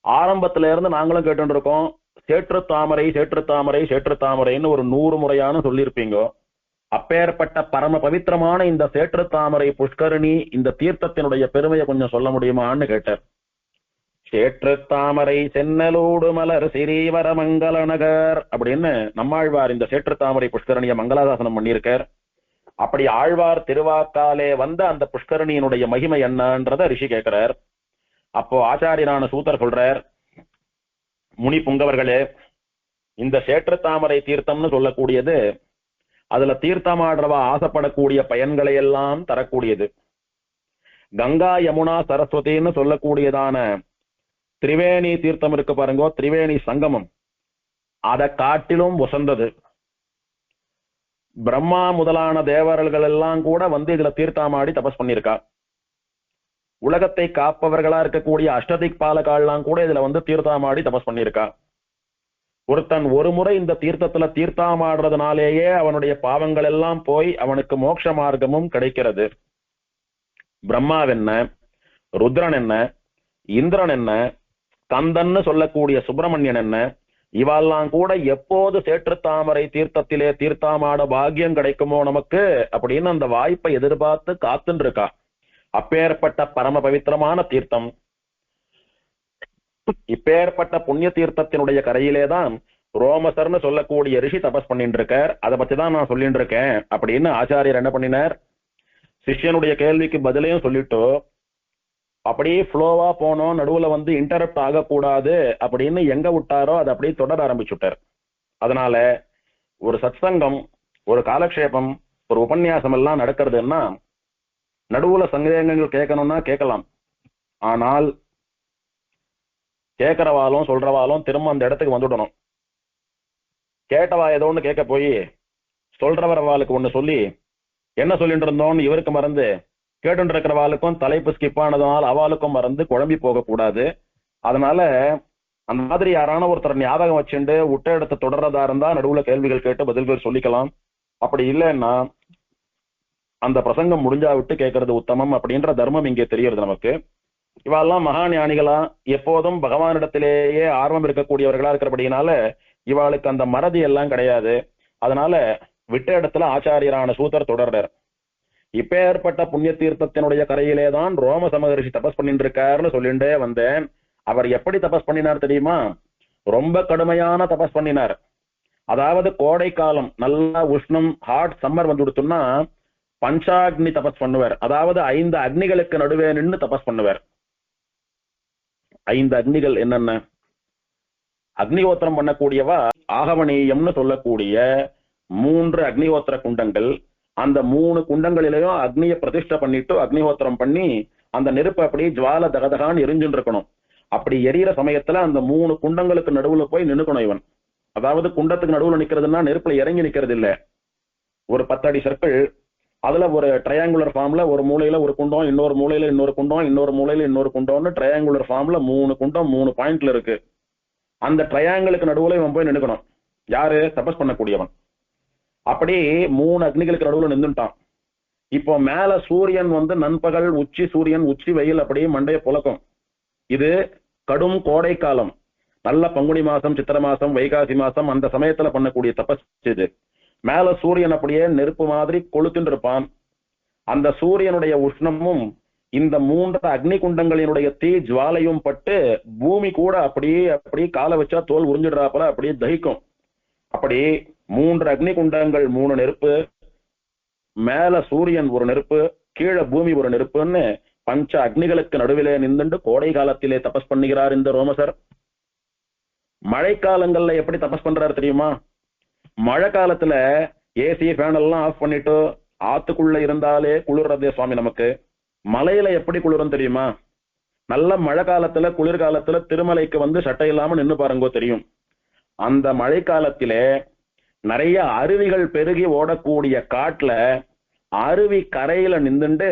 Speaker 1: ஆரம்பத்துல இருந்து நாங்களும் கேட்டு இருக்கோம், சேற்று தாமரை சேற்று தாமரை சேற்று தாமரைன்னு ஒரு 100 முறையான சொல்லியிருப்பீங்க. அப்பேற்பட்ட பரம பவித்திரமான இந்த சேற்று தாமரை புஷ்கரணி இந்த தீர்த்தத்தினுடைய பெருமையை கொஞ்சம் சொல்ல முடியுமான்னு கேட்டார். சேற்று தாமரை சென்னலோடு மலர் சிறீவர மங்கள நகர் அப்படின்னு நம்மாழ்வார் இந்த சேற்று தாமரை புஷ்கரணிய மங்களாசாசனம் பண்ணியிருக்கார். அப்படி ஆழ்வார் திருவாக்காலே வந்த அந்த புஷ்கரணியினுடைய மகிமை என்னன்றத ரிஷி கேட்கிறார். அப்போ ஆச்சாரியரான சூதர் சொல்றார், முனி புங்கவர்களே, இந்த சேற்று தாமரை தீர்த்தம்னு சொல்லக்கூடியது அதுல தீர்த்தமாடுறவா ஆசைப்படக்கூடிய பயன்களை எல்லாம் தரக்கூடியது. கங்கா யமுனா சரஸ்வதினு சொல்லக்கூடியதான திரிவேணி தீர்த்தம் இருக்கு பாருங்கோ, திரிவேணி சங்கமம், அதை காட்டிலும் உசந்தது. பிரம்மா முதலான தேவர்கள் எல்லாம் கூட இதுல தீர்த்தமாடி தபஸ் பண்ணியிருக்கா. உலகத்தை காப்பவர்களா இருக்கக்கூடிய அஷ்டதிக் பாலகால்லாம் கூட இதுல தீர்த்தமாடி தபஸ் பண்ணியிருக்கா. ஒருத்தன் ஒரு முறை இந்த தீர்த்தத்துல தீர்த்தமாடுறதுனாலேயே அவனுடைய பாவங்கள் எல்லாம் போய் அவனுக்கு மோட்ச மார்க்கமும் கிடைக்கிறது. பிரம்மாவென்ன, ருத்ரன் என்ன, இந்திரன் என்ன, கந்தன்னு சொல்லக்கூடிய சுப்பிரமணியன் என்ன, இவெல்லாம் கூட எப்போது சேற்று தாமரை தீர்த்தத்திலே தீர்த்தமாட பாக்கியம் கிடைக்குமோ நமக்கு அப்படின்னு அந்த வாய்ப்பை எதிர்பார்த்து காத்துன்னு இருக்கா. அப்பேற்பட்ட பரம பவித்திரமான தீர்த்தம், இப்பேற்பட்ட புண்ணிய தீர்த்தத்தினுடைய கரையிலேதான் ரோமசர்னு சொல்லக்கூடிய ரிஷி தபஸ் பண்ணிட்டு இருக்கார். அதை பத்திதான் நான் சொல்லிட்டு இருக்கேன் அப்படின்னு ஆச்சாரியர் என்ன பண்ணினார், சிஷ்யனுடைய கேள்விக்கு பதிலையும் சொல்லிட்டு அப்படியே ஃப்ளோவா போனோம், நடுவுல இன்டரப்ட் ஆகக்கூடாது அப்படின்னு எங்க விட்டாரோ அதை அப்படியே தொடர ஆரம்பிச்சுட்டார். அதனால ஒரு சத்சங்கம், ஒரு காலக்ஷேபம், ஒரு உபன்யாசம் எல்லாம் நடக்கிறதுன்னா நடுவுல சந்தேகங்கள் கேட்கணும்னா கேட்கலாம். ஆனால் கேட்கிறவாலும் சொல்றவாலும் திரும்ப அந்த இடத்துக்கு வந்துடணும். கேட்டவா ஏதோ ஒண்ணு கேட்க போய் சொல்றவரவாளுக்கு ஒண்ணு சொல்லி என்ன சொல்லிட்டு இருந்தோம்னு இவருக்கு மறந்து கேட்டு இருக்கிறவாளுக்கும் தலைப்பு ஸ்கிப் ஆனதுனால் அவளுக்கும் மறந்து குழம்பி போக கூடாது. அதனால அந்த மாதிரி யாரான ஒருத்தர் ஞாபகம் வச்சுட்டு விட்ட இடத்தை தொடர்றதா இருந்தா நடுவுல கேள்விகள் கேட்டு பதில்கள் சொல்லிக்கலாம். அப்படி இல்லைன்னா அந்த பிரசங்கம் முடிஞ்சா விட்டு கேட்கறது உத்தமம் அப்படின்ற தர்மம் இங்கே தெரிகிறது நமக்கு. இவாளெல்லாம் மகா ஞானிகளா எப்போதும் பகவானிடத்திலேயே ஆர்வம் இருக்கக்கூடியவர்களா இருக்கிறபடினால இவாளுக்கு அந்த மறதி எல்லாம் கிடையாது. அதனால விட்ட இடத்துல ஆச்சாரியரான சூதர் தொடர்றார். இப்பேற்பட்ட புண்ணிய தீர்த்தத்தினுடைய கரையிலே தான் ரோமச மகரிஷி தபஸ் பண்ணிட்டு இருக்காருன்னு சொல்லிட்டே வந்தேன். அவர் எப்படி தபஸ் பண்ணினார் தெரியுமா? ரொம்ப கடுமையான தபஸ் பண்ணினார். அதாவது கோடை காலம் நல்லா உஷ்ணம், ஹாட் சம்மர் வந்து கொடுத்தோம்னா பஞ்சாக்னி தபஸ் பண்ணுவார். அதாவது 5 அக்னிகளுக்கு நடுவே நின்று தபஸ் பண்ணுவார். 5 அக்னிகள் என்னென்ன? அக்னிஹோத்திரம் பண்ணக்கூடியவா ஆகமனீயம்னு சொல்லக்கூடிய 3 அக்னிஹோத்திர குண்டங்கள். அந்த 3 குண்டங்களிலையும் அக்னியை பிரதிஷ்டை பண்ணிட்டு அக்னிஹோத்திரம் பண்ணி அந்த நெருப்பு அப்படி ஜுவால தகதகான்னு எரிஞ்சுட்டு இருக்கணும். அப்படி எரியிற சமயத்துல அந்த 3 குண்டங்களுக்கு நடுவுல போய் நின்னுக்கணும் இவன். அதாவது குண்டத்துக்கு நடுவுல நிக்கிறதுன்னா நெருப்புல இறங்கி நிக்கிறது இல்ல. ஒரு 10 அடி சர்க்கிள், அதுல ஒரு ட்ரையாங்குலர் ஃபார்ம்ல ஒரு மூலையில ஒரு குண்டம், இன்னொரு மூலையில இன்னொரு குண்டம், இன்னொரு மூலையில இன்னொரு குண்டம்னு ட்ரையாங்குலர் ஃபார்ம்ல 3 குண்டம் 3 பாயிண்ட்ல இருக்கு. அந்த ட்ரையாங்கிளுக்கு நடுவுல இவன் போய் நின்னுக்கணும். யாரு? தபஸ் பண்ணக்கூடியவன். அப்படி 3 அக்னிகளுக்கு நடுவுல நின்றுட்டான். இப்போ மேல சூரியன் வந்து நண்பகல் உச்சி சூரியன் உச்சி வெயில் அப்படியே மண்டைய புழக்கும். இது கடும் கோடை காலம், நல்ல பங்குனி மாசம், சித்திர மாசம், வைகாசி மாசம், அந்த சமயத்துல பண்ணக்கூடிய தபஸ் இது. மேல சூரியன் அப்படியே நெருப்பு மாதிரி கொளுத்துட்டு இருப்பான். அந்த சூரியனுடைய உஷ்ணமும் இந்த 3 அக்னி குண்டங்களினுடைய தீ ஜுவாலையும் பட்டு பூமி கூட அப்படியே காலை வச்சா தோல் உறிஞ்சிடுறாப்புல அப்படியே தகிக்கும். அப்படி 3 அக்னி குண்டங்கள் 3 நெருப்பு, மேல சூரியன் ஒரு நெருப்பு, கீழே பூமி ஒரு நெருப்புன்னு பஞ்ச அக்னிகளுக்கு நடுவிலே நின்று கோடை காலத்திலே தபஸ் பண்ணுகிறார் இந்த ரோமசர். மழை காலங்கள்ல எப்படி தபஸ் பண்றாரு தெரியுமா? மழை காலத்துல ஏசி ஃபேன் எல்லாம் ஆஃப் பண்ணிட்டு ஆத்துக்குள்ள இருந்தாலே குளிர்றதே சுவாமி நமக்கு. மலையில எப்படி குளிரும் தெரியுமா? நல்ல மழை காலத்துல குளிர்காலத்துல திருமலைக்கு வந்து சட்டை இல்லாம நின்னு பாருங்கோ தெரியும். அந்த மழை காலத்திலே நிறைய அருவிகள் பெருகி ஓடக்கூடிய காட்டுல அருவி கரையில நின்றுண்டு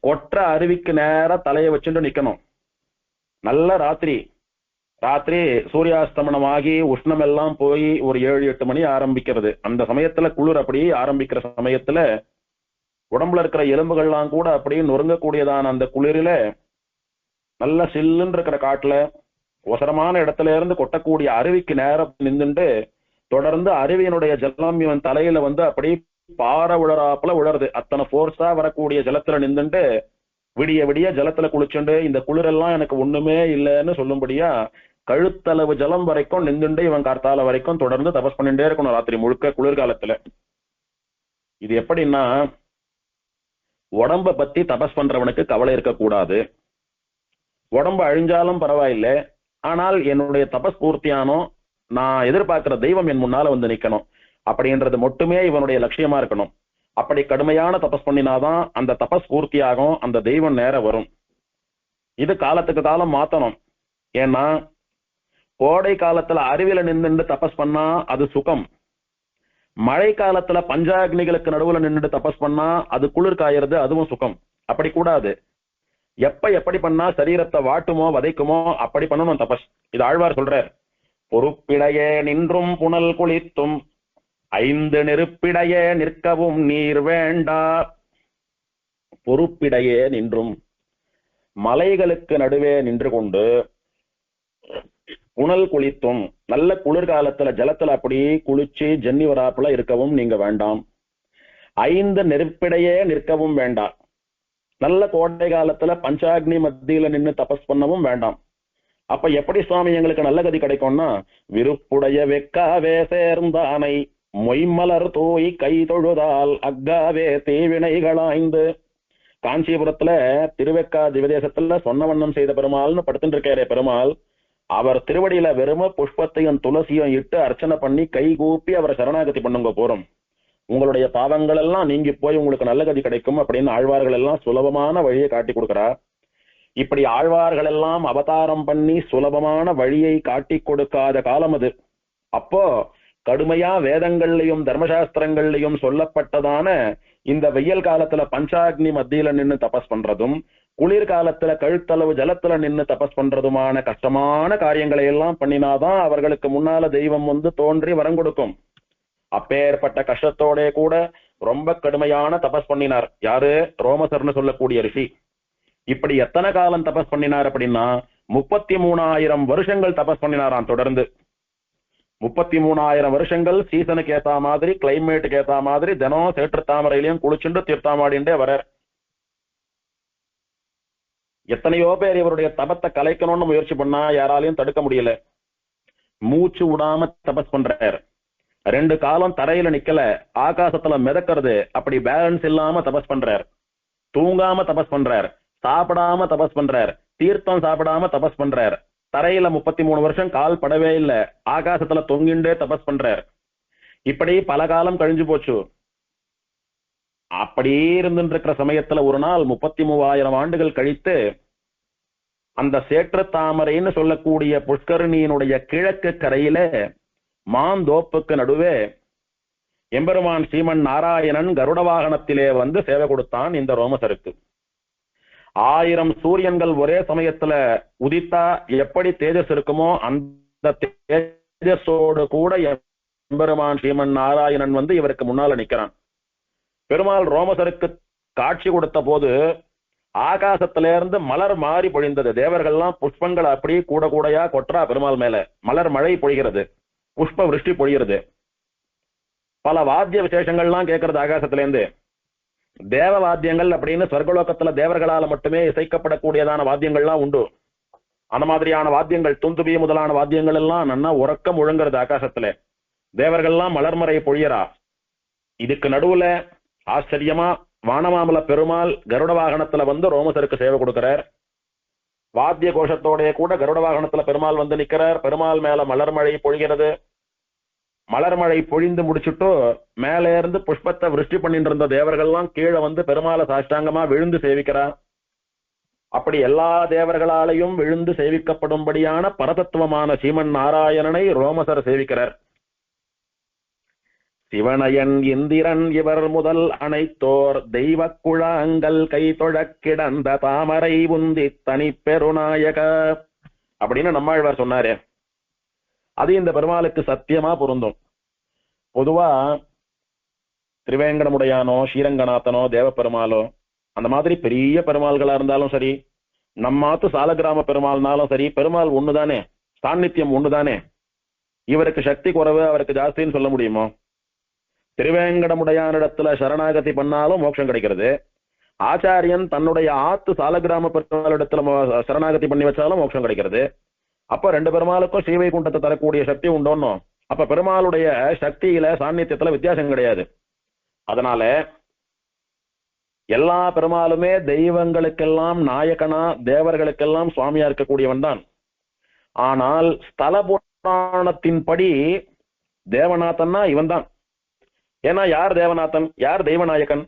Speaker 1: கொற்ற அருவிக்கு நேர தலையை வச்சுட்டு நிக்கணும். நல்ல ராத்திரி சூரியாஸ்தமனம் ஆகி உஷ்ணம் எல்லாம் போய் ஒரு 7-8 மணி ஆரம்பிக்கிறது. அந்த சமயத்துல குளிர் அப்படி ஆரம்பிக்கிற சமயத்துல உடம்புல இருக்கிற எலும்புகள்லாம் கூட அப்படியே நொறுங்கக்கூடியதான அந்த குளிரில நல்ல சில்லுன்னு இருக்கிற காட்டுல ஒசரமான இடத்துல இருந்து கொட்டக்கூடிய அருவிக்கு நேரம் நின்றுண்டு தொடர்ந்து அருவியினுடைய ஜலம் இவன் தலையில வந்து அப்படி பாறை உழறாப்புல உழருது. அத்தனை போர்ஸா வரக்கூடிய ஜலத்துல நின்றுண்டு விடிய விடிய ஜலத்துல குளிச்சுண்டு இந்த குளிரெல்லாம் எனக்கு ஒண்ணுமே இல்லைன்னு சொல்லும்படியா கழுத்தளவு ஜலம் வரைக்கும் நின்றுண்டு இவன் கார்த்தால வரைக்கும் தொடர்ந்து தபஸ் பண்ணிட்டே இருக்கணும் ராத்திரி முழுக்க குளிர்காலத்துல. இது எப்படின்னா, உடம்ப பத்தி தபஸ் பண்றவனுக்கு கவலை இருக்கக்கூடாது. உடம்பு அழிஞ்சாலும் பரவாயில்லை, ஆனால் என்னுடைய தபஸ் பூர்த்தியானோ, நான் எதிர்பார்க்கிற தெய்வம் என் முன்னால வந்து நிக்கணும் அப்படின்றது மட்டுமே இவனுடைய லட்சியமா இருக்கணும். அப்படி கடுமையான தபஸ் பண்ணினாதான் அந்த தபஸ் பூர்த்தியாகும், அந்த தெய்வம் நேர வரும். இது காலத்துக்கு காலம் மாத்தணும். ஏன்னா கோடை காலத்துல அருவில நின்று தபஸ் பண்ணா அது சுகம். மழை காலத்துல பஞ்சாக்னிகளுக்கு நடுவுல நின்று தபஸ் பண்ணா அது குளிர் காயறது, அதுவும் சுகம். அப்படி கூடாது. எப்படி பண்ணா சரீரத்தை வாட்டுமோ வதைக்குமோ அப்படி பண்ணணும் தபஸ். இது ஆழ்வார் சொல்றார். பொறுப்பிடையே நின்றும் புனல் குளித்தும் 5 நெருப்பிடையே நிற்கவும் நீர் வேண்டா. பொறுப்பிடையே நின்றும், மலைகளுக்கு நடுவே நின்று கொண்டு புனல் குளித்தும், நல்ல குளிர்காலத்துல ஜலத்துல அப்படி குளிச்சு ஜன்னி வராப்புல இருக்கவும் நீங்க வேண்டாம். 5 நெருப்பிடையே நிற்கவும் வேண்டாம். நல்ல கோடை காலத்துல பஞ்சாக்னி மத்தியில நின்று தபஸ் பண்ணவும் வேண்டாம். அப்ப எப்படி சுவாமி எங்களுக்கு நல்ல கதி கிடைக்கும்னா, விருப்புடைய வெக்காவே சேர்ந்தானை மொய்மலர் தூய் கை தொழுதால் அக்காவே தீவினைகளாய்ந்து. காஞ்சிபுரத்துல திருவெக்கா திவதேசத்துல சொன்ன வண்ணம் செய்த பெருமாள்னு படுத்துட்டு இருக்காரே பெருமாள், அவர் திருவடியில வெறும புஷ்பத்தையும் துளசியும் இட்டு அர்ச்சனை பண்ணி கை கூப்பி அவரை சரணாகதி பண்ணுங்க போறோம், உங்களுடைய பாவங்கள் எல்லாம் நீங்கி போய் உங்களுக்கு நல்ல கதி கிடைக்கும் அப்படின்னு ஆழ்வார்கள் எல்லாம் சுலபமான வழியை காட்டி கொடுக்கிறார். இப்படி ஆழ்வார்கள் எல்லாம் அவதாரம் பண்ணி சுலபமான வழியை காட்டி கொடுக்காத காலம் அது. அப்போ கடுமையா வேதங்கள்லயும் தர்மசாஸ்திரங்கள்லயும் சொல்லப்பட்டதான இந்த வெயில் காலத்துல பஞ்சாக்னி மத்தியில நின்று தபஸ் பண்றதும், குளிர்காலத்துல கழுத்தளவு ஜலத்துல நின்று தபஸ் பண்றதுமான கஷ்டமான காரியங்களை எல்லாம் பண்ணினாதான் அவர்களுக்கு முன்னால தெய்வம் வந்து தோன்றி வரம் கொடுக்கும். அப்பேற்பட்ட கஷ்டத்தோட கூட ரொம்ப கடுமையான தபஸ் பண்ணினார். யாரு? ரோமசர்னு சொல்லக்கூடிய ரிஷி. இப்படி எத்தனை காலம் தபஸ் பண்ணினார் அப்படின்னா 33,000 வருஷங்கள் தபஸ் பண்ணினாராம் தொடர்ந்து. 33,000 வருஷங்கள் சீசனுக்கு ஏத்த மாதிரி, கிளைமேட்டுக்கு ஏத்த மாதிரி தினம் சேற்று தாமரையிலையும் குளிச்சுண்டு தீர்த்தாமாடிண்டே வரார். எத்தனையோ பேர் இவருடைய தபத்தை கலைக்கணும்னு முயற்சி பண்ணா யாராலையும் தடுக்க முடியல. மூச்சு விடாம தபஸ் பண்றார். 2 காலம் தரையில நிக்கல, ஆகாசத்துல மிதக்கிறது, அப்படி பேலன்ஸ் இல்லாம தபஸ் பண்றார். தூங்காம தபஸ் பண்றார், சாப்பிடாம தபஸ் பண்றார், தீர்த்தம் சாப்பிடாம தபஸ் பண்றார். தரையில 33 வருஷம் கால் படவே இல்லை, ஆகாசத்துல தொங்கிண்டே தபஸ் பண்றார். இப்படி பல காலம் கழிஞ்சு போச்சு. அப்படியே இருந்துட்டு இருக்கிற சமயத்துல ஒரு நாள் 33,000 ஆண்டுகள் கழித்து அந்த சேற்று தாமரைன்னு சொல்லக்கூடிய புஷ்கரணியினுடைய கிழக்கு கரையில மாந்தோப்புக்கு நடுவே எம்பெருமான் ஸ்ரீமன் நாராயணன் கருட வாகனத்திலே வந்து சேவை கொடுத்தான் இந்த ரோமசருக்கு. 1000 சூரியன்கள் ஒரே சமயத்துல உதித்தா எப்படி தேஜஸ் இருக்குமோ அந்த தேஜஸோடு கூட எம்பெருமான் ஸ்ரீமன் நாராயணன் வந்து இவருக்கு முன்னால நிக்கிறான். பெருமாள் ரோமசருக்கு காட்சி கொடுத்த போது ஆகாசத்திலிருந்து மலர் மாறி பொழிந்தது. தேவர்கள்லாம் புஷ்பங்கள் அப்படி கூட கூடையா கொற்றா பெருமாள் மேல. மலர் மழை பொழிகிறது, புஷ்ப விருஷ்டி பொழிகிறது. பல வாத்திய விசேஷங்கள்லாம் கேட்கறது ஆகாசத்திலேருந்து. தேவ வாத்தியங்கள் அப்படின்னு சொர்க்கலோகத்துல தேவர்களால மட்டுமே இசைக்கப்படக்கூடியதான வாத்தியங்கள்லாம் உண்டு. அந்த மாதிரியான வாத்தியங்கள், துந்துபி முதலான வாத்தியங்கள் எல்லாம் நன்னா உறக்கம் முழங்குறது ஆகாசத்துல. தேவர்கள்லாம் மலர்மறை பொழியரா. இதுக்கு நடுவுல ஆச்சரியமா வானமாமல பெருமாள் கருட வாகனத்துல வந்து ரோமசருக்கு சேவை கொடுக்கிறார். வாத்திய கோஷத்தோடைய கூட கருட வாகனத்துல பெருமாள் வந்து நிக்கிறார். பெருமாள் மேல மலர்மழை பொழிகிறது. மலர்மழை பொழிந்து முடிச்சுட்டு மேல இருந்து புஷ்பத்தை விருஷ்டி பண்ணிட்டு இருந்த தேவர்கள்லாம் கீழே வந்து பெருமாளை சாஷ்டாங்கமா விழுந்து சேவிக்கிறார். அப்படி எல்லா தேவர்களாலையும் விழுந்து சேவிக்கப்படும்படியான பரதத்துவமான ஸ்ரீமன் நாராயணனை ரோமசர் சேவிக்கிறார். சிவனயன் இந்திரன் இவர் முதல் அனைத்தோர் தெய்வ குழாங்கள் கை தொழக் கிடந்த தாமரை உந்தி தனி பெருநாயக அப்படின்னு நம்மாழ்வார் சொன்னாரே, அது இந்த பெருமாளுக்கு சத்தியமா பொருந்தும். பொதுவா திருவேங்கடமுடையானோ ஸ்ரீரங்கநாதனோ தேவ பெருமாளோ அந்த மாதிரி பெரிய பெருமாள்களா இருந்தாலும் சரி, நம்மாத்து சாலகிராம பெருமாள்னாலும் சரி, பெருமாள் ஒண்ணுதானே, சாநித்தியம் ஒண்ணுதானே. இவருக்கு சக்தி குறைவு, அவருக்கு ஜாஸ்தின்னு சொல்ல முடியுமோ? திருவேங்கடமுடையானிடத்துல சரணாகதி பண்ணாலும் மோட்சம் கிடைக்கிறது. ஆச்சாரியன் தன்னுடைய ஆத்து சாலகிராம பெருமாளிடத்துல சரணாகதி பண்ணி வச்சாலும் மோட்சம் கிடைக்கிறது. அப்ப 2 பெருமாளுக்கும் ஸ்ரீவைகுண்டத்தை தரக்கூடிய சக்தி உண்டோன்னோ? அப்ப பெருமாளுடைய சக்தியில சாநித்தியத்துல வித்தியாசம் கிடையாது. அதனால எல்லா பெருமாளுமே தெய்வங்களுக்கெல்லாம் நாயகனா, தேவர்களுக்கெல்லாம் சுவாமியா இருக்கக்கூடியவன் தான். ஆனால் ஸ்தல புராணத்தின்படி தேவநாதன்னா இவன் தான். ஏன்னா யார் தேவநாதன், யார் தெய்வநாயகன்,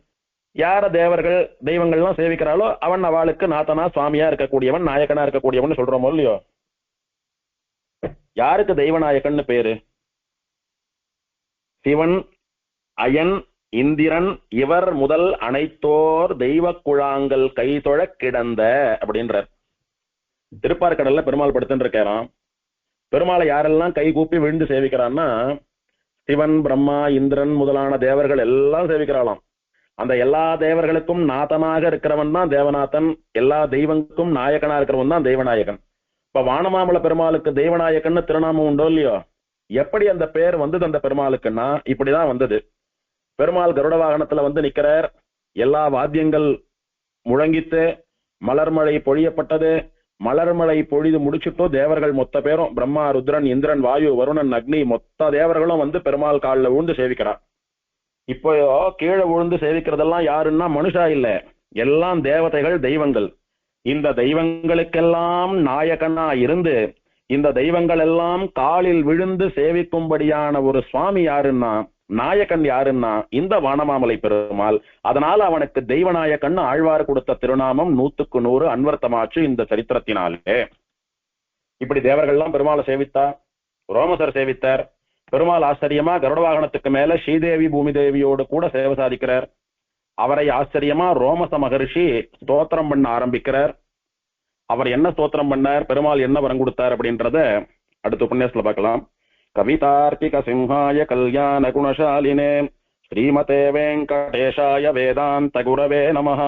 Speaker 1: யார தேவர்கள் தெய்வங்கள்லாம் சேவிக்கிறாளோ அவன் அவளுக்கு நாதனா சுவாமியா இருக்கக்கூடியவன், நாயகனா இருக்கக்கூடியவன் சொல்றோமோ இல்லையோ? யாருக்கு தெய்வநாயகன் பேரு? சிவன், அயன், இந்திரன் இவர் முதல் அனைத்தோர் தெய்வ குழாங்கள் கைதொழ கிடந்த அப்படின்றார். திருப்பார்கடல்ல பெருமாள் படுத்துட்டு இருக்காராம். பெருமாளை யாரெல்லாம் கை கூப்பி விழுந்து சேவிக்கிறான்னா சிவன், பிரம்மா, இந்திரன் முதலான தேவர்கள் எல்லாம் சேவிக்கிறாளாம். அந்த எல்லா தேவர்களுக்கும் நாதனாக இருக்கிறவன் தான் தேவநாதன், எல்லா தெய்வங்களுக்கும் நாயகனா இருக்கிறவன் தான் தெய்வநாயகன். இப்ப வானமாமல பெருமாளுக்கு தெய்வநாயகன்னு திருநாமம் உண்டோ இல்லையோ? எப்படி அந்த பேர் வந்தது அந்த பெருமாளுக்குன்னா இப்படிதான் வந்தது. பெருமாள் கருட வாகனத்துல வந்து நிக்கிறார். எல்லா வாத்தியங்கள் முழங்கித்து மலர்மழை பொழியப்பட்டது. மலர்மழை பொழிது முடிச்சுட்டோ தேவர்கள் மொத்த பேரும், பிரம்மா, ருத்ரன், இந்திரன், வாயு, வருணன், அக்னி மொத்த தேவர்களும் வந்து பெருமாள் காலில் விழுந்து சேவிக்கிறார். இப்போ கீழே விழுந்து சேவிக்கிறதெல்லாம் யாருன்னா மனுஷா இல்ல, எல்லாம் தேவதைகள், தெய்வங்கள். இந்த தெய்வங்களுக்கெல்லாம் நாயகனா இருந்து இந்த தெய்வங்கள் எல்லாம் காலில் விழுந்து சேவிக்கும்படியான ஒரு சுவாமி யாருன்னா, நாயகன் யாருன்னா இந்த வானமாமலை பெருமாள். அதனால அவனுக்கு தெய்வநாயகன் ஆழ்வார் கொடுத்த திருநாமம் 100க்கு 100 அன்வர்த்தமாச்சு இந்த சரித்திரத்தினாலே. இப்படி தேவர்கள்லாம் பெருமாளை சேவித்தா, ரோமசர் சேவித்தார். பெருமாள் ஆச்சரியமா கருட வாகனத்துக்கு மேல ஸ்ரீதேவி பூமி தேவியோடு கூட சேவை சாதிக்கிறார். அவரை ஆச்சரியமா ரோமச மகரிஷி ஸ்தோத்திரம் பண்ண ஆரம்பிக்கிறார். அவர் என்ன ஸ்தோத்திரம் பண்ணார், பெருமாள் என்ன வரம் கொடுத்தார் அப்படின்றத அடுத்த உபன்யாசத்துல பார்க்கலாம். கவிதார்க்கிக சிம்ஹாய கல்யாண குணசாலினே ஸ்ரீமதே வெங்கடேஷாய வேதாந்த குரவே நமஹ.